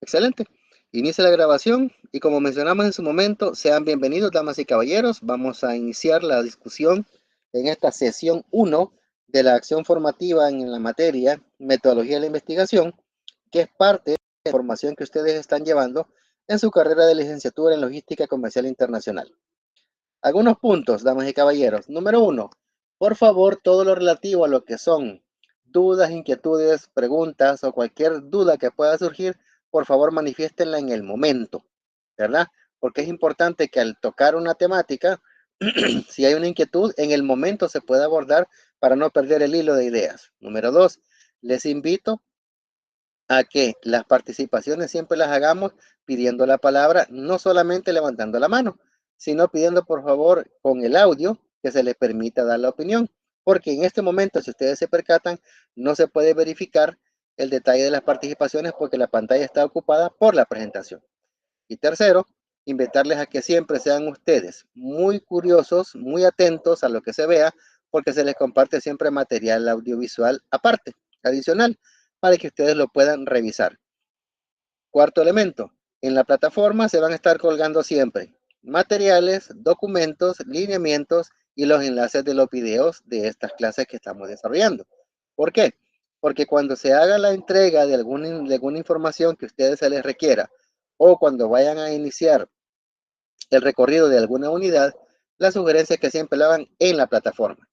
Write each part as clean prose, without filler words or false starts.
Excelente. Inicia la grabación y como mencionamos en su momento, sean bienvenidos, damas y caballeros. Vamos a iniciar la discusión en esta sesión 1 de la acción formativa en la materia Metodología de la Investigación, que es parte de la formación que ustedes están llevando en su carrera de licenciatura en Logística Comercial Internacional. Algunos puntos, damas y caballeros. Número 1, por favor, todo lo relativo a lo que son dudas, inquietudes, preguntas o cualquier duda que pueda surgir, por favor, manifiéstenla en el momento, ¿verdad? Porque es importante que al tocar una temática, si hay una inquietud, en el momento se pueda abordar para no perder el hilo de ideas. Número 2, les invito a que las participaciones siempre las hagamos pidiendo la palabra, no solamente levantando la mano, sino pidiendo por favor con el audio que se les permita dar la opinión, porque en este momento, si ustedes se percatan, no se puede verificar el detalle de las participaciones porque la pantalla está ocupada por la presentación. Y tercero, invitarles a que siempre sean ustedes muy curiosos, muy atentos a lo que se vea, porque se les comparte siempre material audiovisual aparte, adicional, para que ustedes lo puedan revisar. Cuarto elemento, en la plataforma se van a estar colgando siempre materiales, documentos, lineamientos y los enlaces de los videos de estas clases que estamos desarrollando. ¿Por qué? Porque cuando se haga la entrega de alguna información que a ustedes se les requiera o cuando vayan a iniciar el recorrido de alguna unidad, la sugerencia es que siempre lo hagan en la plataforma.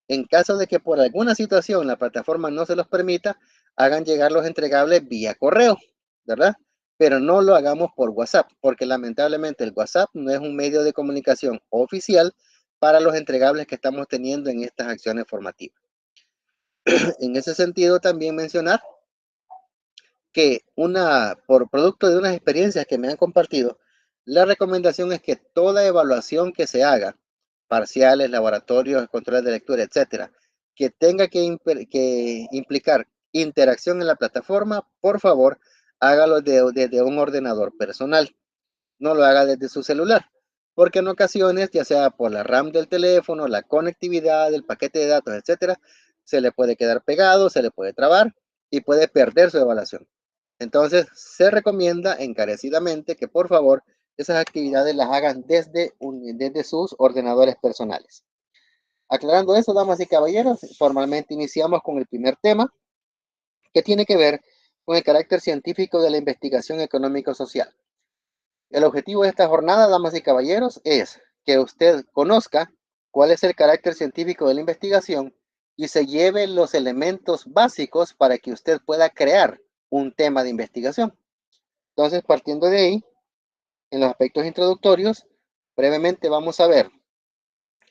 En caso de que por alguna situación la plataforma no se los permita, hagan llegar los entregables vía correo, ¿verdad? Pero no lo hagamos por WhatsApp, porque lamentablemente el WhatsApp no es un medio de comunicación oficial para los entregables que estamos teniendo en estas acciones formativas. En ese sentido, también mencionar que por producto de unas experiencias que me han compartido, la recomendación es que toda evaluación que se haga, parciales, laboratorios, controles de lectura, etcétera, que tenga que implicar interacción en la plataforma, por favor, hágalo desde un ordenador personal. No lo haga desde su celular, porque en ocasiones, ya sea por la RAM del teléfono, la conectividad, el paquete de datos, etcétera, se le puede quedar pegado, se le puede trabar y puede perder su evaluación. Entonces, se recomienda encarecidamente que por favor esas actividades las hagan desde sus ordenadores personales. Aclarando eso, damas y caballeros, formalmente iniciamos con el primer tema, que tiene que ver con el carácter científico de la investigación económico-social. El objetivo de esta jornada, damas y caballeros, es que usted conozca cuál es el carácter científico de la investigación y se lleve los elementos básicos para que usted pueda crear un tema de investigación. Entonces, partiendo de ahí, en los aspectos introductorios, brevemente vamos a ver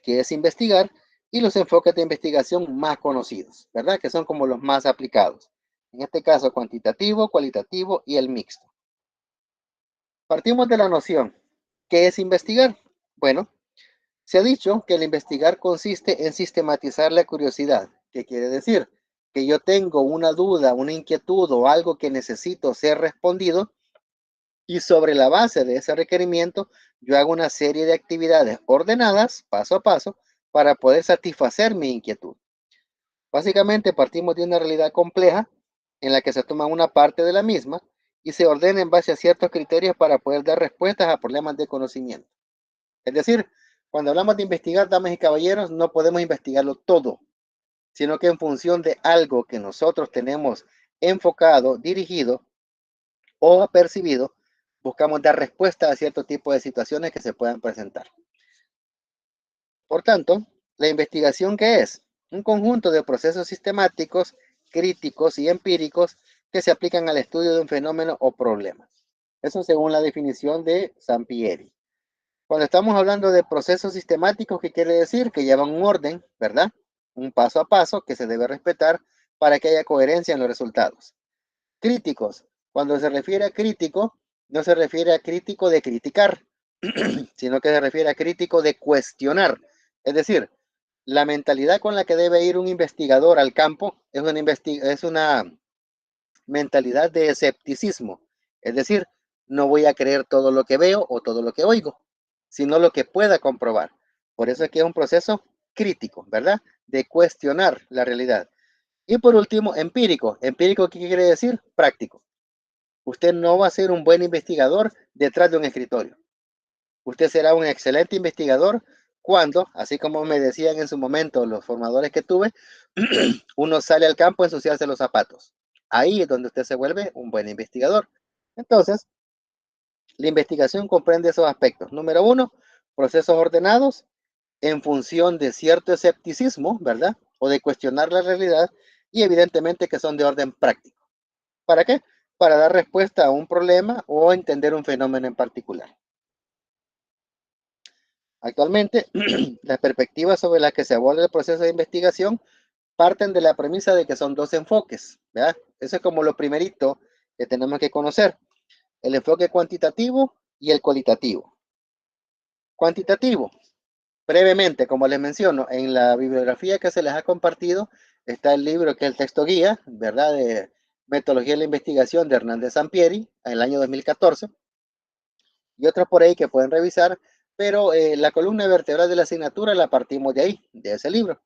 qué es investigar y los enfoques de investigación más conocidos, ¿verdad? Que son como los más aplicados. En este caso, cuantitativo, cualitativo y el mixto. Partimos de la noción. ¿Qué es investigar? Bueno, se ha dicho que el investigar consiste en sistematizar la curiosidad. ¿Qué quiere decir? Que yo tengo una duda, una inquietud o algo que necesito ser respondido y sobre la base de ese requerimiento yo hago una serie de actividades ordenadas paso a paso para poder satisfacer mi inquietud. Básicamente partimos de una realidad compleja en la que se toma una parte de la misma y se ordena en base a ciertos criterios para poder dar respuestas a problemas de conocimiento. Es decir, cuando hablamos de investigar, damas y caballeros, no podemos investigarlo todo, sino que en función de algo que nosotros tenemos enfocado, dirigido o percibido, buscamos dar respuesta a cierto tipo de situaciones que se puedan presentar. Por tanto, la investigación, ¿qué es? Un conjunto de procesos sistemáticos, críticos y empíricos que se aplican al estudio de un fenómeno o problema. Eso según la definición de Sampieri. Cuando estamos hablando de procesos sistemáticos, ¿qué quiere decir? Que llevan un orden, ¿verdad? Un paso a paso que se debe respetar para que haya coherencia en los resultados. Críticos. Cuando se refiere a crítico, no se refiere a crítico de criticar, sino que se refiere a crítico de cuestionar. Es decir, la mentalidad con la que debe ir un investigador al campo es una mentalidad de escepticismo. Es decir, no voy a creer todo lo que veo o todo lo que oigo, sino lo que pueda comprobar. Por eso es que es un proceso crítico, ¿verdad? De cuestionar la realidad. Y por último, empírico. Empírico, ¿qué quiere decir? Práctico. usted no va a ser un buen investigador detrás de un escritorio. Usted será un excelente investigador cuando, así como me decían en su momento los formadores que tuve, uno sale al campo a ensuciarse los zapatos. Ahí es donde usted se vuelve un buen investigador. Entonces, la investigación comprende esos aspectos. Número uno, procesos ordenados en función de cierto escepticismo, ¿verdad? O de cuestionar la realidad y evidentemente que son de orden práctico. ¿Para qué? Para dar respuesta a un problema o entender un fenómeno en particular. Actualmente, las perspectivas sobre las que se aborda el proceso de investigación parten de la premisa de que son dos enfoques, ¿verdad? Eso es como lo primerito que tenemos que conocer, el enfoque cuantitativo y el cualitativo. Cuantitativo, brevemente, como les menciono, en la bibliografía que se les ha compartido está el libro que es el texto guía, ¿verdad? De Metodología de la Investigación de Hernández Sampieri, en el año 2014, y otros por ahí que pueden revisar, pero la columna vertebral de la asignatura la partimos de ahí, de ese libro,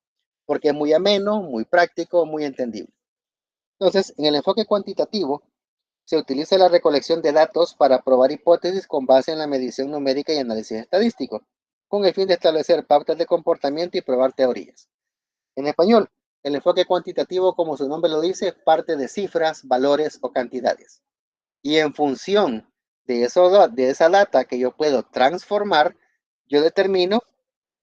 porque es muy ameno, muy práctico, muy entendible. Entonces, en el enfoque cuantitativo, se utiliza la recolección de datos para probar hipótesis con base en la medición numérica y análisis estadístico, con el fin de establecer pautas de comportamiento y probar teorías. En español, el enfoque cuantitativo, como su nombre lo dice, parte de cifras, valores o cantidades. Y en función de esa data que yo puedo transformar, yo determino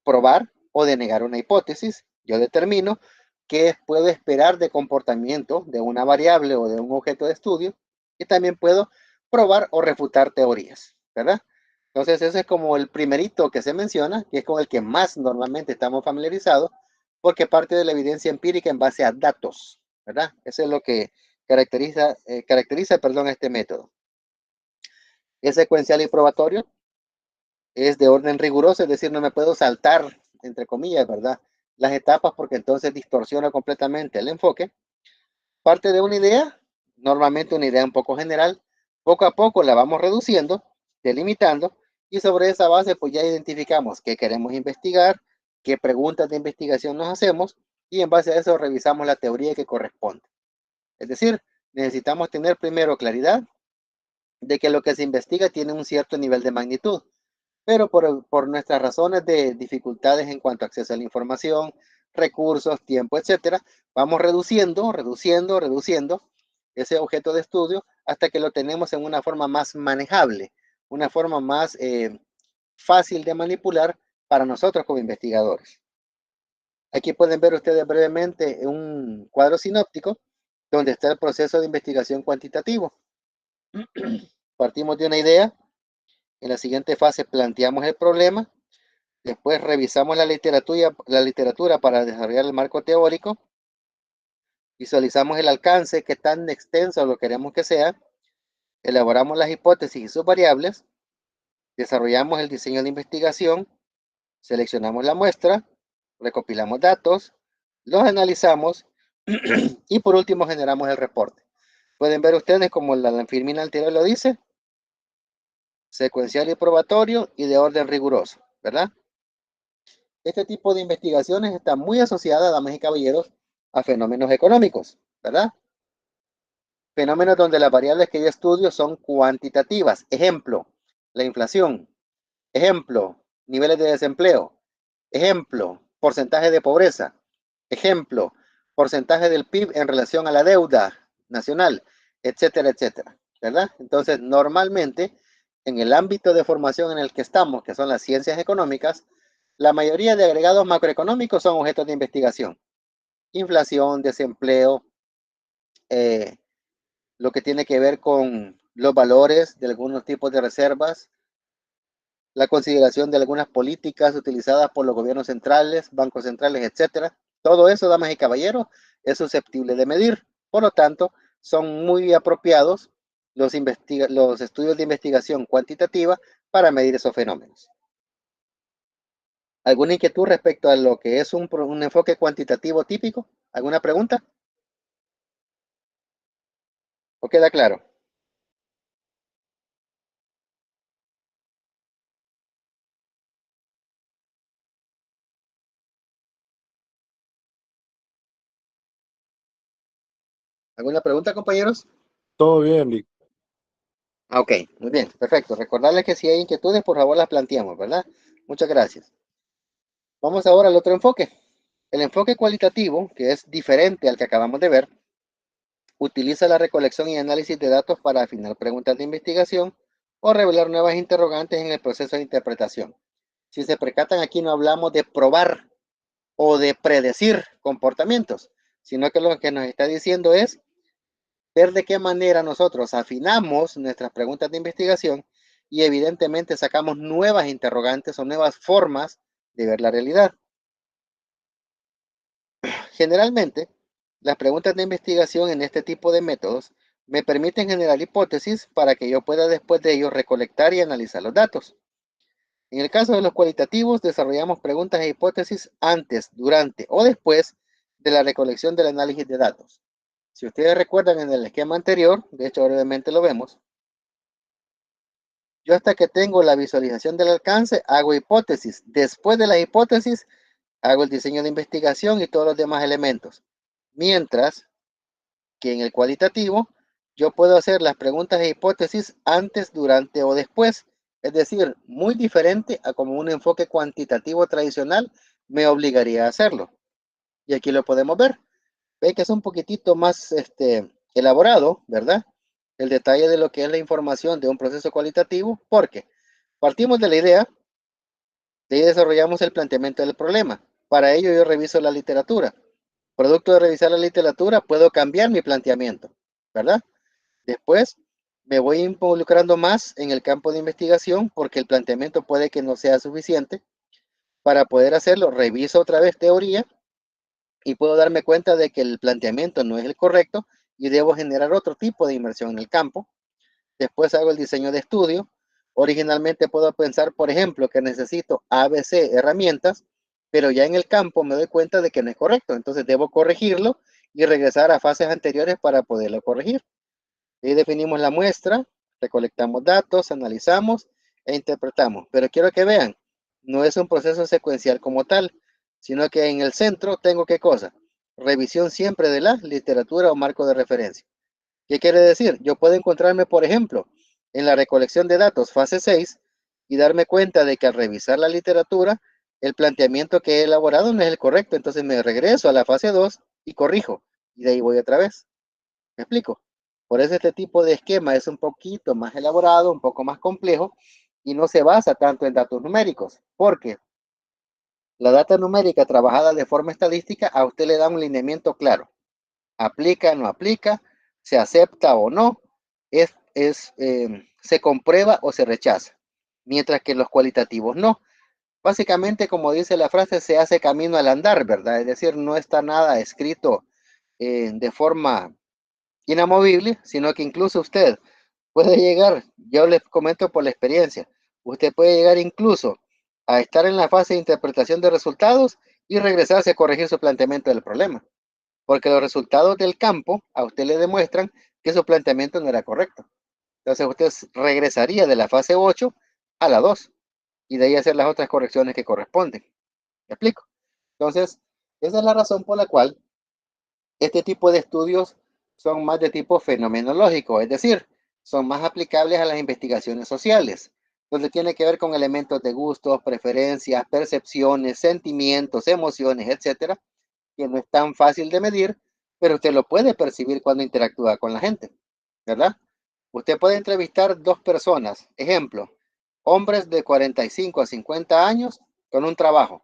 probar o denegar una hipótesis. Yo determino qué puedo esperar de comportamiento de una variable o de un objeto de estudio. Y también puedo probar o refutar teorías, ¿verdad? Entonces, ese es como el primerito que se menciona, que es con el que más normalmente estamos familiarizados, porque parte de la evidencia empírica en base a datos, ¿verdad? Eso es lo que caracteriza este método. Es secuencial y probatorio, es de orden riguroso, es decir, no me puedo saltar, entre comillas, ¿verdad? Las etapas porque entonces distorsiona completamente el enfoque. Parte de una idea, normalmente una idea un poco general, poco a poco la vamos reduciendo, delimitando, y sobre esa base pues ya identificamos qué queremos investigar, qué preguntas de investigación nos hacemos, y en base a eso revisamos la teoría que corresponde. Es decir, necesitamos tener primero claridad de que lo que se investiga tiene un cierto nivel de magnitud, pero por nuestras razones de dificultades en cuanto a acceso a la información, recursos, tiempo, etcétera, vamos reduciendo ese objeto de estudio hasta que lo tenemos en una forma más manejable, una forma más fácil de manipular para nosotros como investigadores. Aquí pueden ver ustedes brevemente un cuadro sinóptico donde está el proceso de investigación cuantitativo. Partimos de una idea, en la siguiente fase planteamos el problema, después revisamos la literatura para desarrollar el marco teórico, visualizamos el alcance, qué tan extenso lo queremos que sea, elaboramos las hipótesis y sus variables, desarrollamos el diseño de investigación, seleccionamos la muestra, recopilamos datos, los analizamos y por último generamos el reporte. Pueden ver ustedes como la filmina anterior lo dice, secuencial y probatorio y de orden riguroso, ¿verdad? Este tipo de investigaciones está muy asociada, damas y caballeros, a fenómenos económicos, ¿verdad? Fenómenos donde las variables que yo estudio son cuantitativas. Ejemplo, la inflación. Ejemplo, niveles de desempleo. Ejemplo, porcentaje de pobreza. Ejemplo, porcentaje del PIB en relación a la deuda nacional, etcétera, etcétera, ¿verdad? Entonces, normalmente, en el ámbito de formación en el que estamos, que son las ciencias económicas, la mayoría de agregados macroeconómicos son objetos de investigación. Inflación, desempleo, eh, lo que tiene que ver con los valores de algunos tipos de reservas, la consideración de algunas políticas utilizadas por los gobiernos centrales, bancos centrales, etcétera. Todo eso, damas y caballeros, es susceptible de medir. Por lo tanto, son muy apropiados los estudios de investigación cuantitativa para medir esos fenómenos. ¿Alguna inquietud respecto a lo que es un enfoque cuantitativo típico? ¿Alguna pregunta? ¿O queda claro? ¿Alguna pregunta, compañeros? Todo bien, Vic. Ok, muy bien, perfecto. Recordarles que si hay inquietudes, por favor las planteamos, ¿verdad? Muchas gracias. Vamos ahora al otro enfoque. El enfoque cualitativo, que es diferente al que acabamos de ver, utiliza la recolección y análisis de datos para afinar preguntas de investigación o revelar nuevas interrogantes en el proceso de interpretación. Si se percatan, aquí no hablamos de probar o de predecir comportamientos, sino que lo que nos está diciendo es ver de qué manera nosotros afinamos nuestras preguntas de investigación y evidentemente sacamos nuevas interrogantes o nuevas formas de ver la realidad. Generalmente, las preguntas de investigación en este tipo de métodos me permiten generar hipótesis para que yo pueda después de ello recolectar y analizar los datos. En el caso de los cualitativos, desarrollamos preguntas e hipótesis antes, durante o después de la recolección del análisis de datos. Si ustedes recuerdan en el esquema anterior, de hecho brevemente lo vemos, yo hasta que tengo la visualización del alcance hago hipótesis. Después de la hipótesis hago el diseño de investigación y todos los demás elementos. Mientras que en el cualitativo yo puedo hacer las preguntas e hipótesis antes, durante o después. Es decir, muy diferente a como un enfoque cuantitativo tradicional me obligaría a hacerlo. Y aquí lo podemos ver. Ve que es un poquitito más elaborado, ¿verdad? El detalle de lo que es la información de un proceso cualitativo, porque partimos de la idea, de ahí desarrollamos el planteamiento del problema. Para ello yo reviso la literatura. Producto de revisar la literatura, puedo cambiar mi planteamiento, ¿verdad? Después me voy involucrando más en el campo de investigación porque el planteamiento puede que no sea suficiente. Para poder hacerlo, reviso otra vez teoría y puedo darme cuenta de que el planteamiento no es el correcto y debo generar otro tipo de inversión en el campo. Después hago el diseño de estudio. Originalmente puedo pensar, por ejemplo, que necesito ABC herramientas, pero ya en el campo me doy cuenta de que no es correcto. Entonces debo corregirlo y regresar a fases anteriores para poderlo corregir. Ahí definimos la muestra, recolectamos datos, analizamos e interpretamos. Pero quiero que vean, no es un proceso secuencial como tal, sino que en el centro tengo qué cosa? Revisión siempre de la literatura o marco de referencia. ¿Qué quiere decir? Yo puedo encontrarme, por ejemplo, en la recolección de datos fase 6 y darme cuenta de que al revisar la literatura, el planteamiento que he elaborado no es el correcto. Entonces me regreso a la fase 2 y corrijo. Y de ahí voy otra vez. ¿Me explico? Por eso este tipo de esquema es un poquito más elaborado, un poco más complejo y no se basa tanto en datos numéricos, porque la data numérica trabajada de forma estadística a usted le da un lineamiento claro. Aplica, no aplica, se acepta o no, se comprueba o se rechaza. Mientras que los cualitativos no. Básicamente, como dice la frase, se hace camino al andar, ¿verdad? Es decir, no está nada escrito de forma inamovible, sino que incluso usted puede llegar, yo les comento por la experiencia, usted puede llegar incluso a estar en la fase de interpretación de resultados y regresarse a corregir su planteamiento del problema, porque los resultados del campo a usted le demuestran que su planteamiento no era correcto. Entonces usted regresaría de la fase 8 a la 2 y de ahí hacer las otras correcciones que corresponden. ¿Me explico? Entonces, esa es la razón por la cual este tipo de estudios son más de tipo fenomenológico, es decir, son más aplicables a las investigaciones sociales, donde tiene que ver con elementos de gustos, preferencias, percepciones, sentimientos, emociones, etcétera, que no es tan fácil de medir, pero usted lo puede percibir cuando interactúa con la gente, ¿verdad? Usted puede entrevistar dos personas, ejemplo, hombres de 45 a 50 años con un trabajo.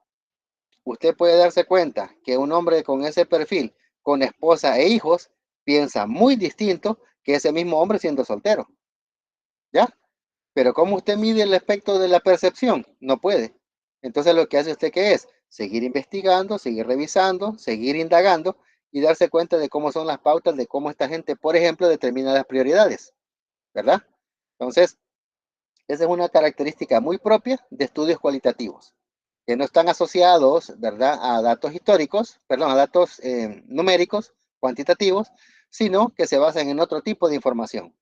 Usted puede darse cuenta que un hombre con ese perfil, con esposa e hijos, piensa muy distinto que ese mismo hombre siendo soltero, ¿ya? Pero ¿cómo usted mide el aspecto de la percepción? No puede. Entonces lo que hace usted que es seguir investigando, seguir revisando, seguir indagando y darse cuenta de cómo son las pautas de cómo esta gente, por ejemplo, determina las prioridades, ¿verdad? Entonces, esa es una característica muy propia de estudios cualitativos, que no están asociados, ¿verdad?, a datos históricos, perdón, a datos numéricos, cuantitativos, sino que se basan en otro tipo de información.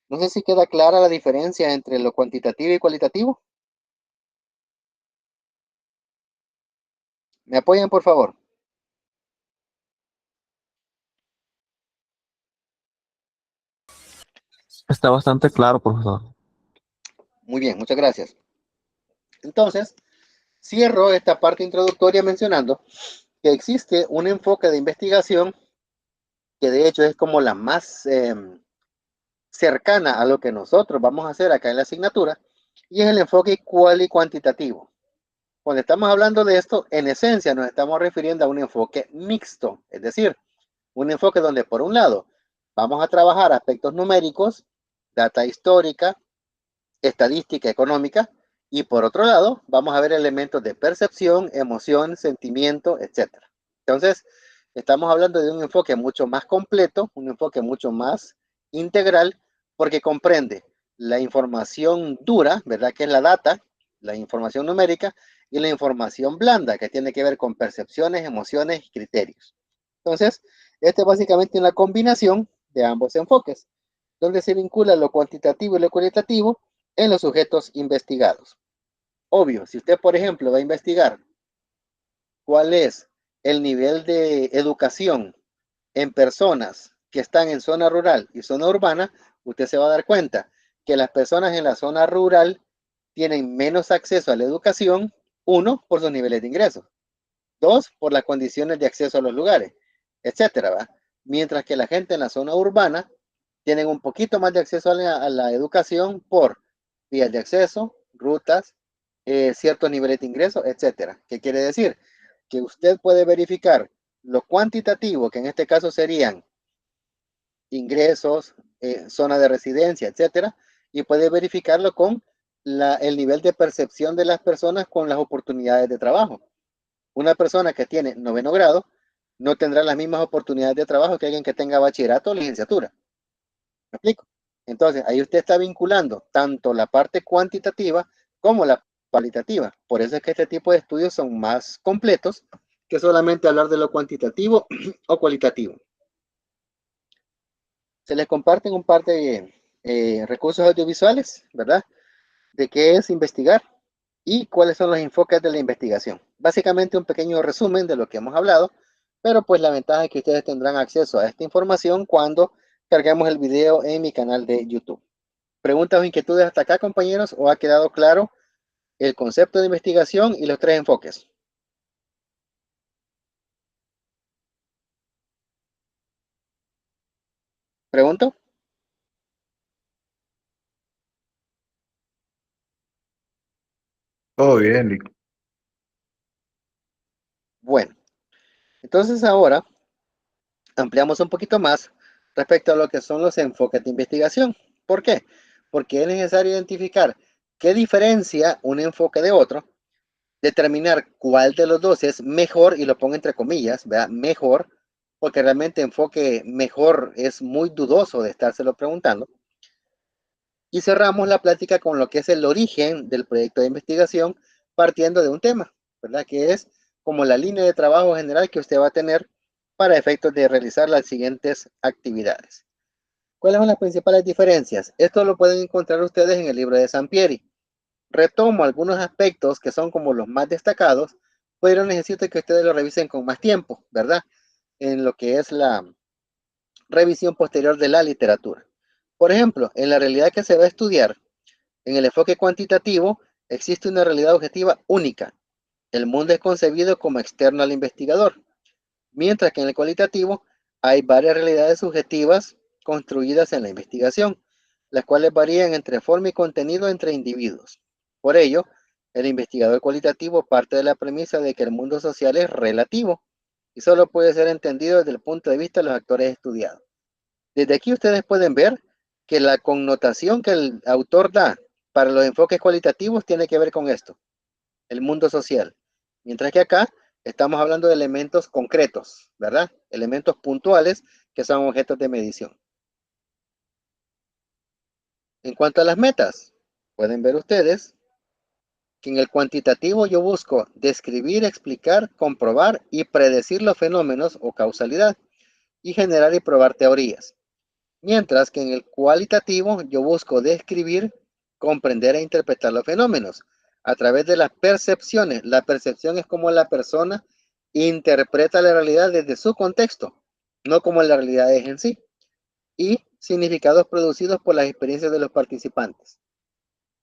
No sé si queda clara la diferencia entre lo cuantitativo y cualitativo. ¿Me apoyan, por favor? Está bastante claro, profesor. Muy bien, muchas gracias. Entonces, cierro esta parte introductoria mencionando que existe un enfoque de investigación que de hecho es como la más cercana a lo que nosotros vamos a hacer acá en la asignatura, y es el enfoque cual y cuantitativo. Cuando estamos hablando de esto, en esencia nos estamos refiriendo a un enfoque mixto, es decir, un enfoque donde por un lado vamos a trabajar aspectos numéricos, data histórica, estadística económica, y por otro lado vamos a ver elementos de percepción, emoción, sentimiento, etcétera. Entonces, estamos hablando de un enfoque mucho más completo, un enfoque mucho más integral, porque comprende la información dura, ¿verdad? Que es la data, la información numérica, y la información blanda, que tiene que ver con percepciones, emociones y criterios. Entonces, este es básicamente una combinación de ambos enfoques, donde se vincula lo cuantitativo y lo cualitativo en los sujetos investigados. Obvio, si usted, por ejemplo, va a investigar cuál es el nivel de educación en personas que están en zona rural y zona urbana, usted se va a dar cuenta que las personas en la zona rural tienen menos acceso a la educación, uno, por sus niveles de ingresos, dos, por las condiciones de acceso a los lugares, etcétera, ¿va? Mientras que la gente en la zona urbana tienen un poquito más de acceso a la educación por vías de acceso, rutas, ciertos niveles de ingreso, etcétera. ¿Qué quiere decir? Que usted puede verificar lo cuantitativo, que en este caso serían ingresos, zona de residencia, etcétera, y puede verificarlo con el nivel de percepción de las personas con las oportunidades de trabajo. Una persona que tiene noveno grado no tendrá las mismas oportunidades de trabajo que alguien que tenga bachillerato o licenciatura. ¿Me explico? Entonces, ahí usted está vinculando tanto la parte cuantitativa como la cualitativa. Por eso es que este tipo de estudios son más completos que solamente hablar de lo cuantitativo o cualitativo. Se les comparten un par de recursos audiovisuales, ¿verdad? De qué es investigar y cuáles son los enfoques de la investigación. Básicamente un pequeño resumen de lo que hemos hablado, pero pues la ventaja es que ustedes tendrán acceso a esta información cuando carguemos el video en mi canal de YouTube. ¿Preguntas o inquietudes hasta acá, compañeros? ¿O ha quedado claro el concepto de investigación y los tres enfoques? ¿Pregunto? Todo bien, Lick. Bueno, entonces ahora ampliamos un poquito más respecto a lo que son los enfoques de investigación. ¿Por qué? Porque es necesario identificar qué diferencia un enfoque de otro, determinar cuál de los dos es mejor, y lo pongo entre comillas, ¿verdad? Mejor, porque realmente enfoque mejor es muy dudoso de estárselo preguntando. Y cerramos la plática con lo que es el origen del proyecto de investigación, partiendo de un tema, ¿verdad? Que es como la línea de trabajo general que usted va a tener para efectos de realizar las siguientes actividades. ¿Cuáles son las principales diferencias? Esto lo pueden encontrar ustedes en el libro de Sampieri. Retomo algunos aspectos que son como los más destacados, pero necesito que ustedes lo revisen con más tiempo, ¿verdad? En lo que es la revisión posterior de la literatura. Por ejemplo, en la realidad que se va a estudiar, en el enfoque cuantitativo, existe una realidad objetiva única. El mundo es concebido como externo al investigador, mientras que en el cualitativo hay varias realidades subjetivas construidas en la investigación, las cuales varían entre forma y contenido entre individuos. Por ello, el investigador cualitativo parte de la premisa de que el mundo social es relativo y solo puede ser entendido desde el punto de vista de los actores estudiados. Desde aquí ustedes pueden ver que la connotación que el autor da para los enfoques cualitativos tiene que ver con esto, el mundo social. Mientras que acá estamos hablando de elementos concretos, ¿verdad? Elementos puntuales que son objetos de medición. En cuanto a las metas, pueden ver ustedes que en el cuantitativo yo busco describir, explicar, comprobar y predecir los fenómenos o causalidad y generar y probar teorías. Mientras que en el cualitativo yo busco describir, comprender e interpretar los fenómenos a través de las percepciones. La percepción es como la persona interpreta la realidad desde su contexto, no como la realidad es en sí. Y significados producidos por las experiencias de los participantes.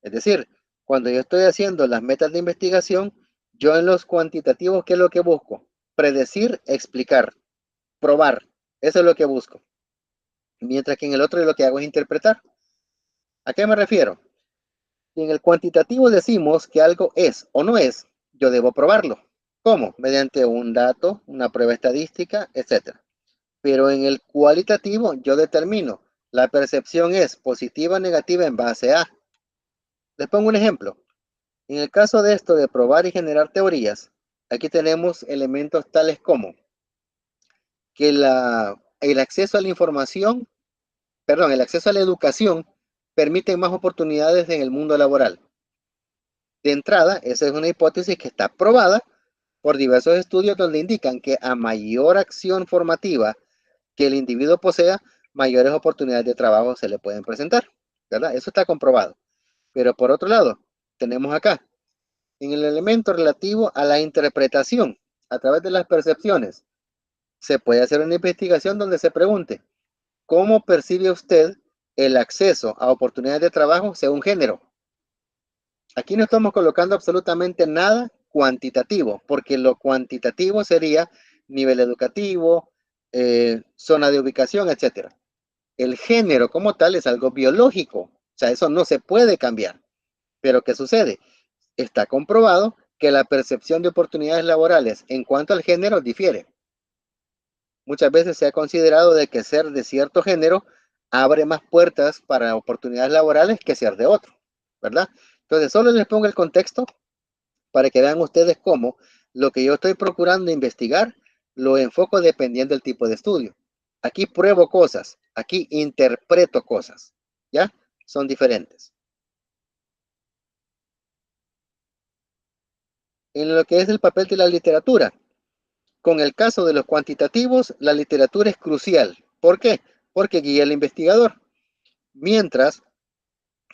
Es decir, cuando yo estoy haciendo las metas de investigación, yo en los cuantitativos, ¿qué es lo que busco? Predecir, explicar, probar. Eso es lo que busco. Mientras que en el otro lo que hago es interpretar. ¿A qué me refiero? Si en el cuantitativo decimos que algo es o no es, yo debo probarlo. ¿Cómo? Mediante un dato, una prueba estadística, etc. Pero en el cualitativo yo determino, la percepción es positiva o negativa en base a. Les pongo un ejemplo. En el caso de esto de probar y generar teorías, aquí tenemos elementos tales como que el acceso a la información, perdón, el acceso a la educación permite más oportunidades en el mundo laboral. De entrada, esa es una hipótesis que está probada por diversos estudios donde indican que a mayor acción formativa que el individuo posea, mayores oportunidades de trabajo se le pueden presentar, ¿verdad? Eso está comprobado. Pero por otro lado, tenemos acá, en el elemento relativo a la interpretación a través de las percepciones, se puede hacer una investigación donde se pregunte, ¿cómo percibe usted el acceso a oportunidades de trabajo según género? Aquí no estamos colocando absolutamente nada cuantitativo, porque lo cuantitativo sería nivel educativo, zona de ubicación, etcétera. El género como tal es algo biológico, o sea, eso no se puede cambiar. Pero ¿qué sucede? Está comprobado que la percepción de oportunidades laborales en cuanto al género difiere. Muchas veces se ha considerado de que ser de cierto género abre más puertas para oportunidades laborales que ser de otro, ¿verdad? Entonces, solo les pongo el contexto para que vean ustedes cómo lo que yo estoy procurando investigar lo enfoco dependiendo del tipo de estudio. Aquí pruebo cosas, aquí interpreto cosas, ¿ya? Son diferentes. En lo que es el papel de la literatura, con el caso de los cuantitativos, la literatura es crucial. ¿Por qué? Porque guía al investigador. Mientras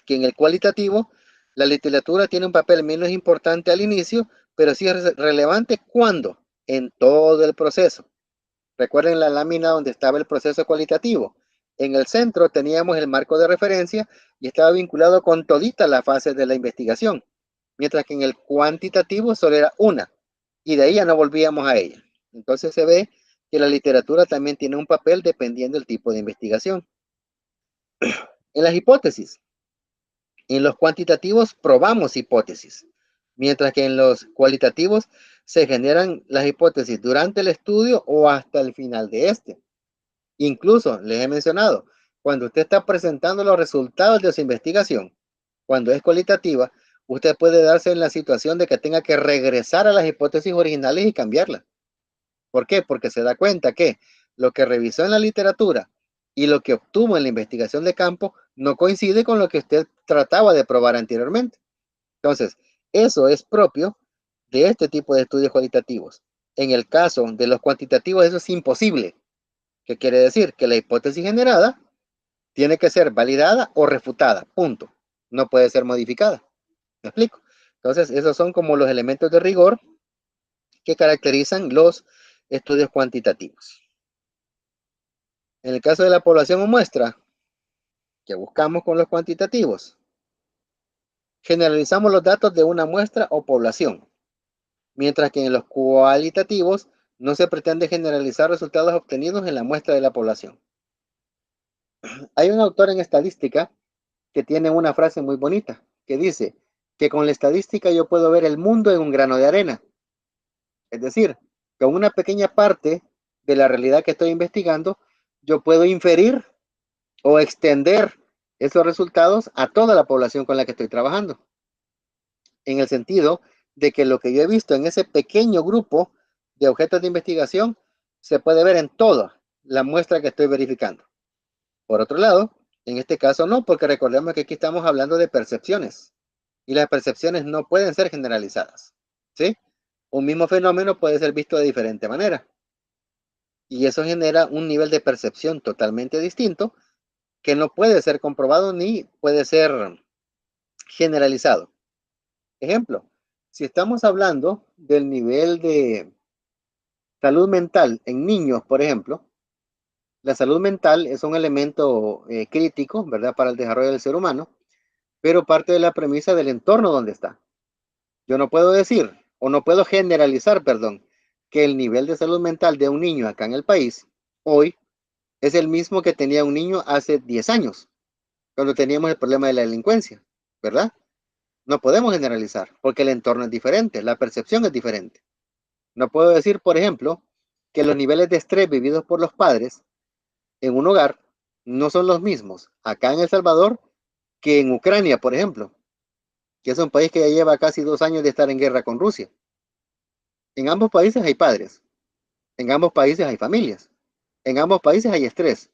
que en el cualitativo, la literatura tiene un papel menos importante al inicio, pero sí es relevante cuando, en todo el proceso. Recuerden la lámina donde estaba el proceso cualitativo. En el centro teníamos el marco de referencia y estaba vinculado con todita la fase de la investigación, mientras que en el cuantitativo solo era una y de ahí ya no volvíamos a ella. Entonces se ve que la literatura también tiene un papel dependiendo del tipo de investigación. En las hipótesis, en los cuantitativos probamos hipótesis, mientras que en los cualitativos se generan las hipótesis durante el estudio o hasta el final de este. Incluso les he mencionado, cuando usted está presentando los resultados de su investigación, cuando es cualitativa, usted puede darse en la situación de que tenga que regresar a las hipótesis originales y cambiarlas. ¿Por qué? Porque se da cuenta que lo que revisó en la literatura y lo que obtuvo en la investigación de campo no coincide con lo que usted trataba de probar anteriormente. Entonces, eso es propio de este tipo de estudios cualitativos. En el caso de los cuantitativos, eso es imposible. ¿Qué quiere decir? Que la hipótesis generada tiene que ser validada o refutada, punto. No puede ser modificada. ¿Me explico? Entonces, esos son como los elementos de rigor que caracterizan los estudios cuantitativos. En el caso de la población o muestra, que buscamos con los cuantitativos, generalizamos los datos de una muestra o población, mientras que en los cualitativos no se pretende generalizar resultados obtenidos en la muestra de la población. Hay un autor en estadística que tiene una frase muy bonita, que dice que con la estadística yo puedo ver el mundo en un grano de arena. Es decir, con una pequeña parte de la realidad que estoy investigando, yo puedo inferir o extender esos resultados a toda la población con la que estoy trabajando. En el sentido de que lo que yo he visto en ese pequeño grupo de objetos de investigación se puede ver en toda la muestra que estoy verificando. Por otro lado, en este caso no, porque recordemos que aquí estamos hablando de percepciones y las percepciones no pueden ser generalizadas, ¿sí? Un mismo fenómeno puede ser visto de diferente manera y eso genera un nivel de percepción totalmente distinto que no puede ser comprobado ni puede ser generalizado. Ejemplo, si estamos hablando del nivel de salud mental en niños, por ejemplo, La salud mental es un elemento crítico, ¿verdad?, para el desarrollo del ser humano, pero parte de la premisa del entorno donde está. Yo no puedo decir, o no puedo generalizar, perdón, que el nivel de salud mental de un niño acá en el país hoy es el mismo que tenía un niño hace 10 años, cuando teníamos el problema de la delincuencia, ¿verdad? No podemos generalizar, porque el entorno es diferente, la percepción es diferente. No puedo decir, por ejemplo, que los niveles de estrés vividos por los padres en un hogar no son los mismos acá en El Salvador que en Ucrania, por ejemplo, que es un país que ya lleva casi 2 años de estar en guerra con Rusia. En ambos países hay padres, en ambos países hay familias, en ambos países hay estrés,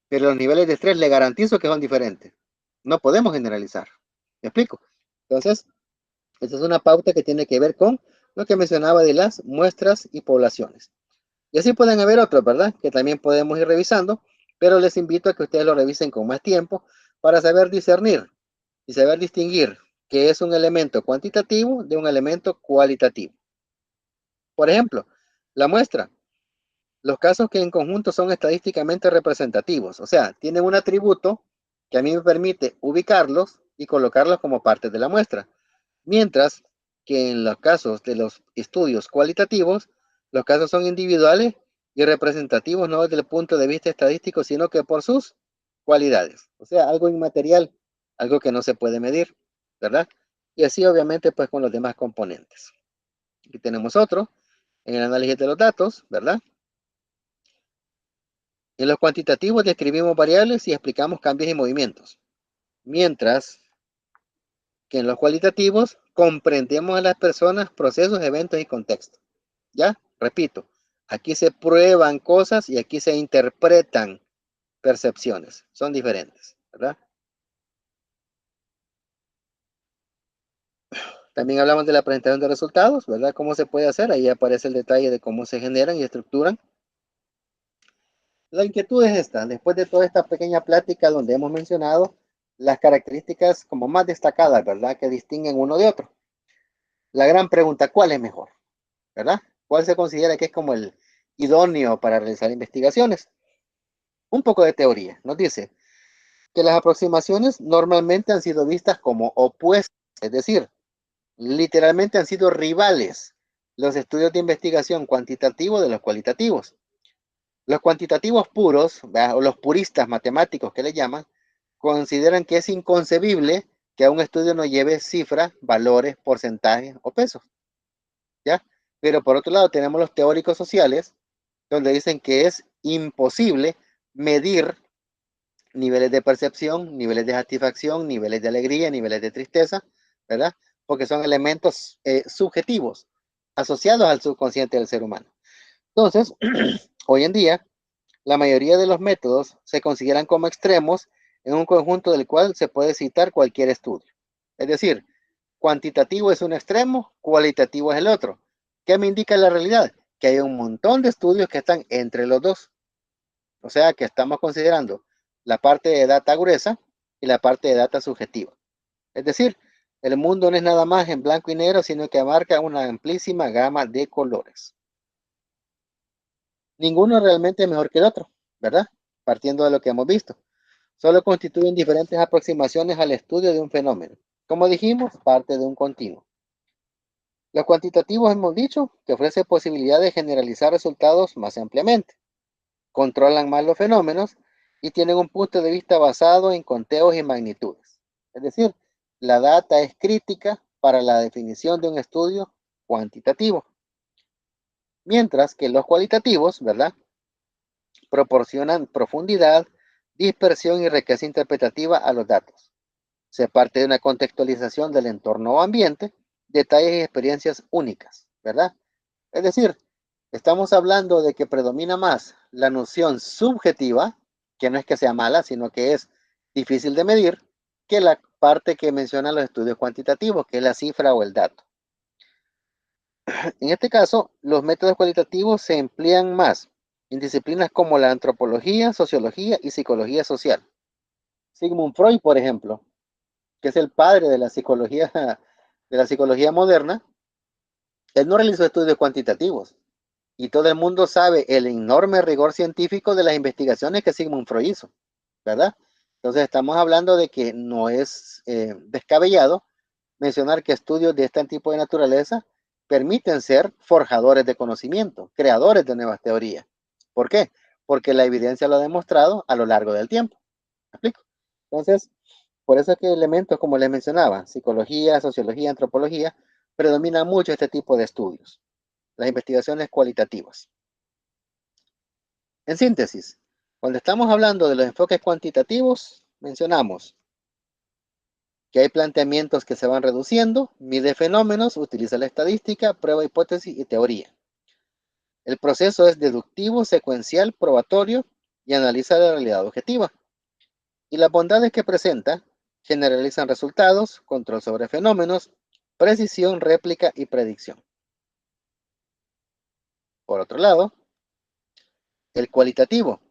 pero los niveles de estrés le garantizo que son diferentes. No podemos generalizar. ¿Me explico? Entonces, esa es una pauta que tiene que ver con lo que mencionaba de las muestras y poblaciones. Y así pueden haber otros, ¿verdad? Que también podemos ir revisando, pero les invito a que ustedes lo revisen con más tiempo para saber discernir y saber distinguir qué es un elemento cuantitativo de un elemento cualitativo. Por ejemplo, la muestra, los casos que en conjunto son estadísticamente representativos, o sea, tienen un atributo que a mí me permite ubicarlos y colocarlos como parte de la muestra. Mientras que en los casos de los estudios cualitativos, los casos son individuales y representativos no desde el punto de vista estadístico, sino que por sus cualidades. O sea, algo inmaterial, algo que no se puede medir, ¿verdad? Y así obviamente pues con los demás componentes. Aquí tenemos otro, en el análisis de los datos, ¿verdad? En los cuantitativos describimos variables y explicamos cambios y movimientos. Mientras que en los cualitativos comprendemos a las personas, procesos, eventos y contextos. ¿Ya? Repito, aquí se prueban cosas y aquí se interpretan percepciones. Son diferentes, ¿verdad? También hablamos de la presentación de resultados, ¿verdad? ¿Cómo se puede hacer? Ahí aparece el detalle de cómo se generan y estructuran. La inquietud es esta, después de toda esta pequeña plática donde hemos mencionado las características como más destacadas, ¿verdad? Que distinguen uno de otro. La gran pregunta, ¿cuál es mejor? ¿Verdad? ¿Cuál se considera que es como el idóneo para realizar investigaciones? Un poco de teoría. Nos dice que las aproximaciones normalmente han sido vistas como opuestas, es decir, literalmente han sido rivales los estudios de investigación cuantitativos de los cualitativos. Los cuantitativos puros, ¿verdad?, o los puristas matemáticos que le llaman, consideran que es inconcebible que a un estudio no lleve cifras, valores, porcentajes o pesos, ¿ya? Pero por otro lado tenemos los teóricos sociales, donde dicen que es imposible medir niveles de percepción, niveles de satisfacción, niveles de alegría, niveles de tristeza, ¿verdad? Porque son elementos subjetivos asociados al subconsciente del ser humano. Entonces, hoy en día, la mayoría de los métodos se consideran como extremos en un conjunto del cual se puede citar cualquier estudio. Es decir, cuantitativo es un extremo, cualitativo es el otro. ¿Qué me indica la realidad? Que hay un montón de estudios que están entre los dos. O sea que estamos considerando la parte de data gruesa y la parte de data subjetiva. Es decir, el mundo no es nada más en blanco y negro, sino que abarca una amplísima gama de colores. Ninguno realmente es mejor que el otro, ¿verdad? Partiendo de lo que hemos visto. Solo constituyen diferentes aproximaciones al estudio de un fenómeno. Como dijimos, parte de un continuo. Los cuantitativos hemos dicho que ofrece posibilidad de generalizar resultados más ampliamente, controlan más los fenómenos y tienen un punto de vista basado en conteos y magnitudes. Es decir, la data es crítica para la definición de un estudio cuantitativo, mientras que los cualitativos, ¿verdad?, proporcionan profundidad, dispersión y riqueza interpretativa a los datos. Se parte de una contextualización del entorno o ambiente, detalles y experiencias únicas, ¿verdad? Es decir, estamos hablando de que predomina más la noción subjetiva, que no es que sea mala, sino que es difícil de medir, que la parte que mencionan los estudios cuantitativos, que es la cifra o el dato. En este caso, los métodos cualitativos se emplean más en disciplinas como la antropología, sociología y psicología social. Sigmund Freud, por ejemplo, que es el padre de la psicología moderna, él no realizó estudios cuantitativos, Y todo el mundo sabe el enorme rigor científico de las investigaciones que Sigmund Freud hizo, ¿verdad? Entonces estamos hablando de que no es descabellado mencionar que estudios de este tipo de naturaleza permiten ser forjadores de conocimiento, creadores de nuevas teorías. ¿Por qué? Porque la evidencia lo ha demostrado a lo largo del tiempo. ¿Me explico? Entonces, por eso es que elementos como les mencionaba, psicología, sociología, antropología, predominan mucho este tipo de estudios, las investigaciones cualitativas. En síntesis, cuando estamos hablando de los enfoques cuantitativos, mencionamos que hay planteamientos que se van reduciendo, mide fenómenos, utiliza la estadística, prueba hipótesis y teoría. El proceso es deductivo, secuencial, probatorio y analiza la realidad objetiva. Y las bondades que presenta generalizan resultados, control sobre fenómenos, precisión, réplica y predicción. Por otro lado, el cualitativo,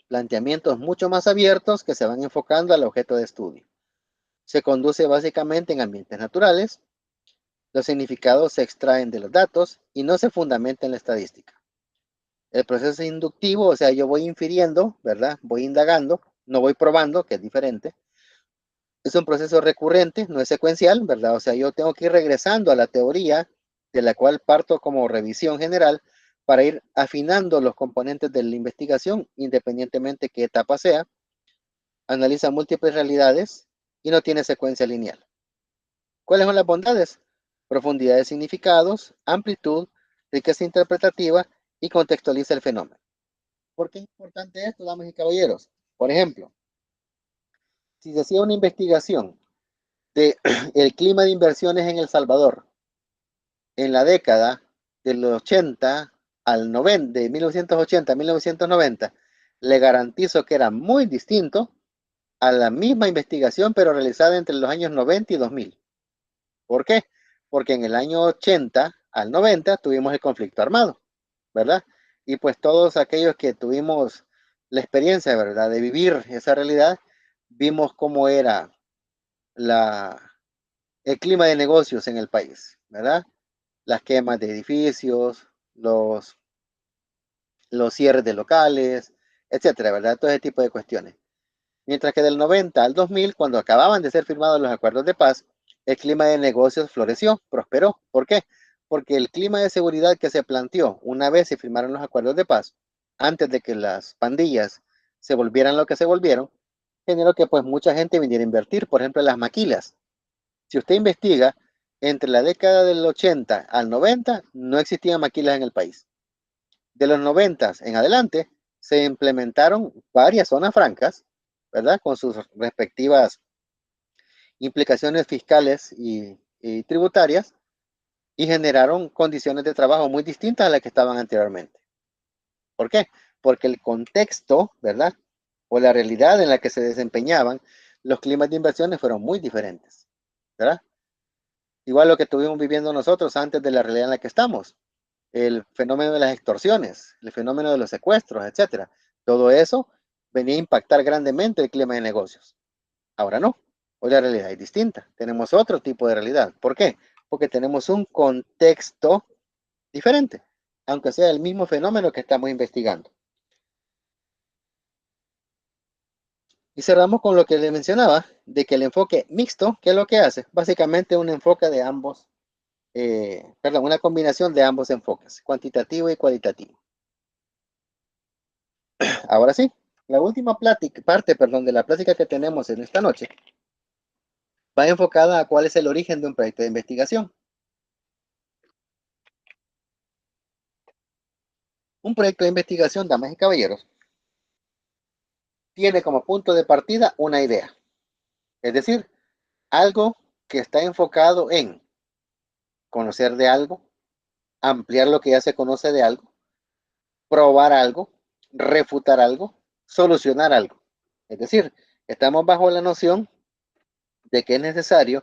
planteamientos mucho más abiertos que se van enfocando al objeto de estudio. Se conduce básicamente en ambientes naturales, los significados se extraen de los datos y no se fundamenta en la estadística. El proceso es inductivo, o sea, yo voy infiriendo, ¿verdad? Voy indagando, no voy probando, que es diferente. Es un proceso recurrente, no es secuencial, ¿verdad? O sea, yo tengo que ir regresando a la teoría de la cual parto como revisión general para ir afinando los componentes de la investigación, independientemente qué etapa sea. Analiza múltiples realidades y no tiene secuencia lineal. ¿Cuáles son las bondades? Profundidad de significados, amplitud, riqueza interpretativa y contextualiza el fenómeno. ¿Por qué es importante esto, damas y caballeros? Por ejemplo, si se hacía una investigación de el clima de inversiones en El Salvador en la década del 80 al 90, de 1980 a 1990, le garantizo que era muy distinto a la misma investigación, pero realizada entre los años 90 y 2000. ¿Por qué? Porque en el año 80 al 90 tuvimos el conflicto armado, ¿verdad? Y pues todos aquellos que tuvimos la experiencia, ¿verdad?, de vivir esa realidad, vimos cómo era la, el clima de negocios en el país, ¿verdad? Las quemas de edificios, los cierres de locales, etcétera, ¿verdad? Todo ese tipo de cuestiones. Mientras que del 90 al 2000, cuando acababan de ser firmados los acuerdos de paz, el clima de negocios floreció, prosperó. ¿Por qué? Porque el clima de seguridad que se planteó una vez se firmaron los acuerdos de paz, antes de que las pandillas se volvieran lo que se volvieron, generó que pues mucha gente viniera a invertir, por ejemplo, en las maquilas. Si usted investiga, entre la década del 80 al 90 no existían maquilas en el país. De los 90 en adelante se implementaron varias zonas francas, ¿verdad? Con sus respectivas implicaciones fiscales y tributarias y generaron condiciones de trabajo muy distintas a las que estaban anteriormente. ¿Por qué? Porque el contexto, ¿verdad? O la realidad en la que se desempeñaban los climas de inversiones fueron muy diferentes, ¿verdad? Igual lo que estuvimos viviendo nosotros antes de la realidad en la que estamos, el fenómeno de las extorsiones, el fenómeno de los secuestros, etcétera. Todo eso venía a impactar grandemente el clima de negocios. Ahora no, hoy la realidad es distinta. Tenemos otro tipo de realidad. ¿Por qué? Porque tenemos un contexto diferente, aunque sea el mismo fenómeno que estamos investigando. Y cerramos con lo que le mencionaba, de que el enfoque mixto, ¿qué es lo que hace? Básicamente un enfoque de ambos, perdón, una combinación de ambos enfoques, cuantitativo y cualitativo. Ahora sí, la última parte, perdón, de la plática que tenemos en esta noche va enfocada a cuál es el origen de un proyecto de investigación. Un proyecto de investigación, damas y caballeros, tiene como punto de partida una idea, es decir, algo que está enfocado en conocer de algo, ampliar lo que ya se conoce de algo, probar algo, refutar algo, solucionar algo. Es decir, estamos bajo la noción de que es necesario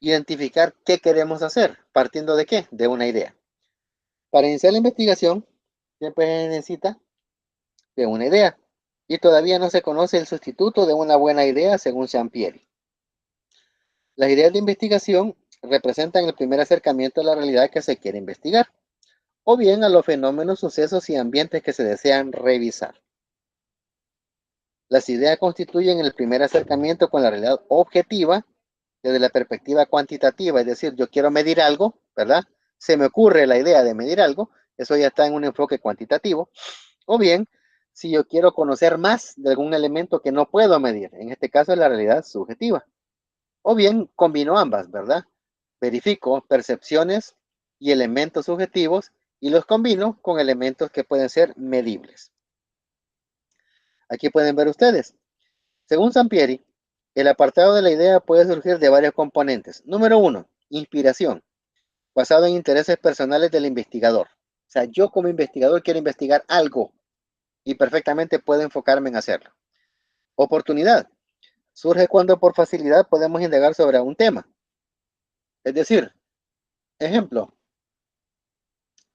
identificar qué queremos hacer, partiendo de qué, de una idea. Para iniciar la investigación, siempre se necesita de una idea, y todavía no se conoce el sustituto de una buena idea según Sampieri. Las ideas de investigación representan el primer acercamiento a la realidad que se quiere investigar. o bien a los fenómenos, sucesos y ambientes que se desean revisar. Las ideas constituyen el primer acercamiento con la realidad objetiva desde la perspectiva cuantitativa, es decir, yo quiero medir algo, ¿verdad? Se me ocurre la idea de medir algo, eso ya está en un enfoque cuantitativo, o bien, si yo quiero conocer más de algún elemento que no puedo medir, en este caso es la realidad subjetiva, o bien combino ambas, ¿verdad? Verifico percepciones y elementos subjetivos y los combino con elementos que pueden ser medibles. Aquí pueden ver ustedes. Según Sampieri, el apartado de la idea puede surgir de varios componentes. Número uno, inspiración, basado en intereses personales del investigador. O sea, yo como investigador quiero investigar algo y perfectamente puedo enfocarme en hacerlo. Oportunidad, surge cuando por facilidad podemos indagar sobre un tema. Es decir, ejemplo,